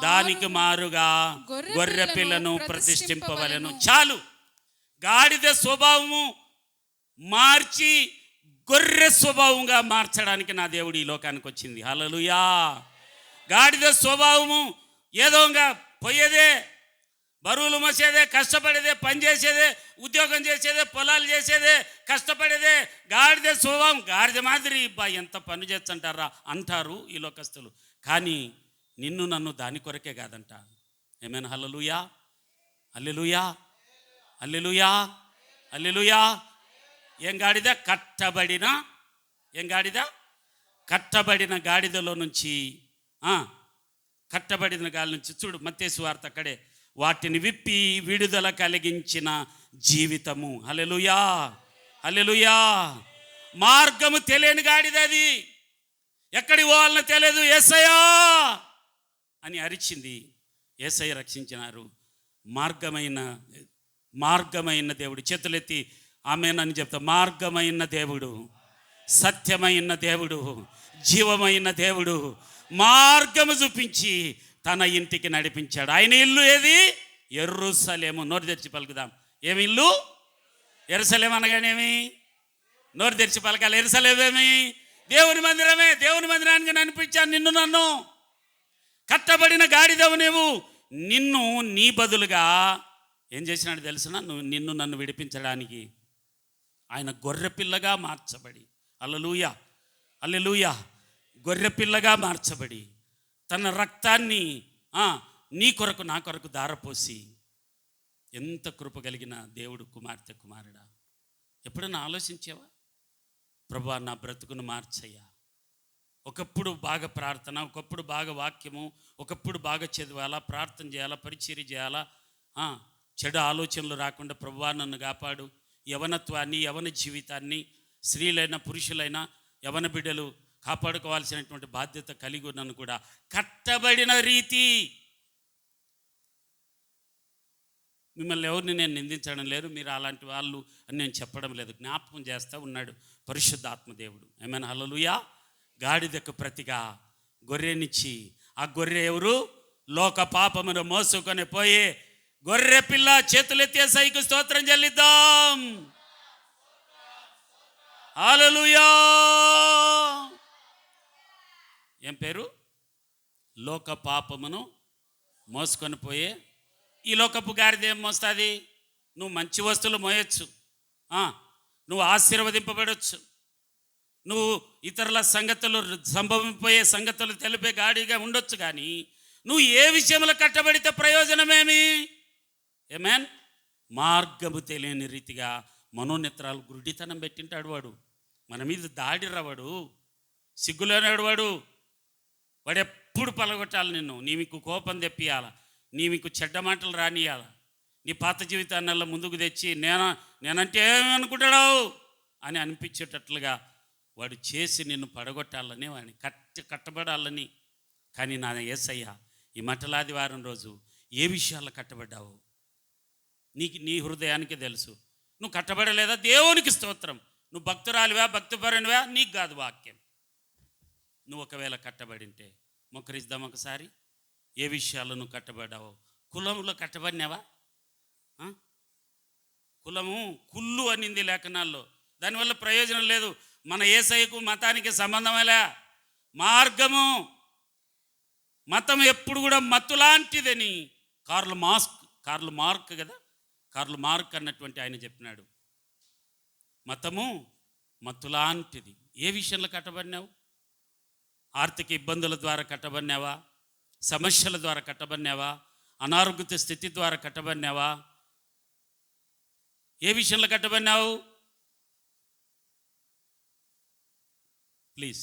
దానికి మారుగా గొర్రె పిల్లను ప్రతిష్ఠింపవలెను. చాలు. గాడిద స్వభావము మార్చి గొర్రె స్వభావంగా మార్చడానికి నా దేవుడు ఈ లోకానికి వచ్చింది. హల్లెలూయా. గాడిద స్వభావము ఏదోగా పోయేదే, బరువులు మోసేదే, కష్టపడేదే, పని చేసేదే, ఉద్యోగం చేసేదే, పొలాలు చేసేదే, కష్టపడేదే. గాడిద స్వభావం గాడిద మాదిరి ఎంత పని చేస్తుంటారా అంటారు ఈ లోకస్తులు. కానీ నిన్ను నన్ను దాని కొరకే కాదంట. ఏమైనా హల్లెలూయా. హల్లెలూయా. హల్లెలూయా. హల్లెలూయా. ఏం గాడిద? కట్టబడిన గాడిదలో నుంచి కట్టబడిన గాలి నుంచి చూడు మత్తయి సువార్త అక్కడే, వాటిని విప్పి విడుదల కలిగించిన జీవితము. హల్లెలూయా. హల్లెలూయా. మార్గము తెలియని గాడిద అది, ఎక్కడికి పోవాలనో తెలియదు. యేసయ్యా అని అరిచింది. యేసయ్య రక్షించినారు. మార్గమైన దేవుడు. చేతులెత్తి ఆమేన్ అని చెప్తా. మార్గమైన దేవుడు, సత్యమైన దేవుడు, జీవమైన దేవుడు మార్గము చూపించి తన ఇంటికి నడిపించాడు. ఆయన ఇల్లు ఏది? యెరూషలేము. నోరు తెరిచి పలుకుదాం. ఏమి ఇల్లు? యెరూషలేము అనగానేమి? నోరు తెరిచి పలకాలి. యెరూషలేమేమి? దేవుని మందిరమే. దేవుని మందిరానికి నడిపించాను నిన్ను నన్ను. కట్టబడిన గాడిదవు నీవు. నిన్ను నీ బదులుగా ఏం చేసినాడు తెలిసిన? నిన్ను నన్ను విడిపించడానికి ఆయన గొర్రెపిల్లగా మార్చబడి, హల్లెలూయా. హల్లెలూయా. గొర్రెపిల్లగా మార్చబడి తన రక్తాన్ని నీ కొరకు నా కొరకు ధారపోసి ఎంత కృప కలిగిన దేవుడు కుమార్తె కుమారుడా. ఎప్పుడైనా ఆలోచించావా? ప్రభువా నా బ్రతుకును మార్చయ్యా. ఒకప్పుడు బాగా ప్రార్థన, ఒకప్పుడు బాగా వాక్యము, ఒకప్పుడు బాగా చదవాలా, ప్రార్థన చేయాలా, పరిచర్య చేయాలా, చెడు ఆలోచనలు రాకుండా ప్రభువా నన్ను కాపాడు. యవనత్వాన్ని, యవన జీవితాన్ని, స్త్రీలైన పురుషులైన యవన బిడ్డలు కాపాడుకోవాల్సినటువంటి బాధ్యత కలిగి ఉన్నాను కూడా. కట్టబడిన రీతి. మిమ్మల్ని ఎవరిని నేను నిందించడం లేదు, మీరు అలాంటి వాళ్ళు అని నేను చెప్పడం లేదు. జ్ఞాపకం చేస్తూ ఉన్నాడు పరిశుద్ధాత్మదేవుడు. ఏమైనా హల్లెలూయా. గాడిదకు ప్రతిగా గొర్రెనిచ్చి, ఆ గొర్రె ఎవరు? లోక పాపమును మోసుకొని పోయే గొర్రె పిల్ల. చేతులెత్తే సైకు స్తోత్రం చెల్లిద్దాం. హల్లెలూయా. ఏం పేరు? లోక పాపమును మోసుకొని పోయే. ఈ లోకపు గాడిద ఏం మోస్తుంది? నువ్వు మంచి వస్తువులు మోయొచ్చు, నువ్వు ఆశీర్వదింపబడవచ్చు, నువ్వు ఇతరుల సంగతులు సంభవింపోయే సంగతులు తెలిపే గాడిగా ఉండొచ్చు, కానీ నువ్వు ఏ విషయంలో కట్టబడితే ప్రయోజనమేమి? ఏమేన్? మార్గము తెలియని రీతిగా మనోనేత్రాలు గురుడితనం పెట్టింటాడు వాడు. మన మీద దాడిరవాడు, సిగ్గులేనాడు వాడు. వాడు ఎప్పుడు పలగొట్టాలి నిన్ను, నీకు కోపం తెప్పియాల, నీకు చెడ్డ మాటలు రానియాల, నీ పాత జీవితాన్నల్లా ముందుకు తెచ్చి నేనంటే ఏమనుకుంటాడు అని అనిపించేటట్లుగా వాడు చేసి నిన్ను పడగొట్టాలని, వాడిని కట్టబడాలని. కానీ నా యేసయ్య ఈ మట్టలాదివారం రోజు ఏ విషయాల్లో కట్టబడ్డావు నీ హృదయానికి తెలుసు. నువ్వు కట్టబడలేదా? దేవునికి స్తోత్రం. నువ్వు భక్తురాలివా, భక్తిపరునివా? నీకు కాదు వాక్యం. నువ్వు ఒకవేళ కట్టబడింటే మొక్కరిద్దాం ఒకసారి. ఏ విషయాల్లో నువ్వు కట్టబడ్డావో? కులంలో కట్టబడినావా? కులము కుళ్ళు అనింది లేఖనాల్లో. దానివల్ల ప్రయోజనం లేదు. మన యేసయ్యకు మతానికి సంబంధమేలా. మార్గము, మతం ఎప్పుడు కూడా మత్తు లాంటిదని కార్ల్ మార్క్ కదా, కార్ల్ మార్క్ అన్నటువంటి ఆయన చెప్పినాడు. మతము మత్తు లాంటిది. ఏ విషయంలో కట్టబడినావు? ఆర్థిక ఇబ్బందుల ద్వారా కట్టబడినావా? సమస్యల ద్వారా కట్టబడినావా? అనారోగ్య స్థితి ద్వారా కట్టబడినావా? ఏ విషయంలో కట్టబడినావు? ప్లీజ్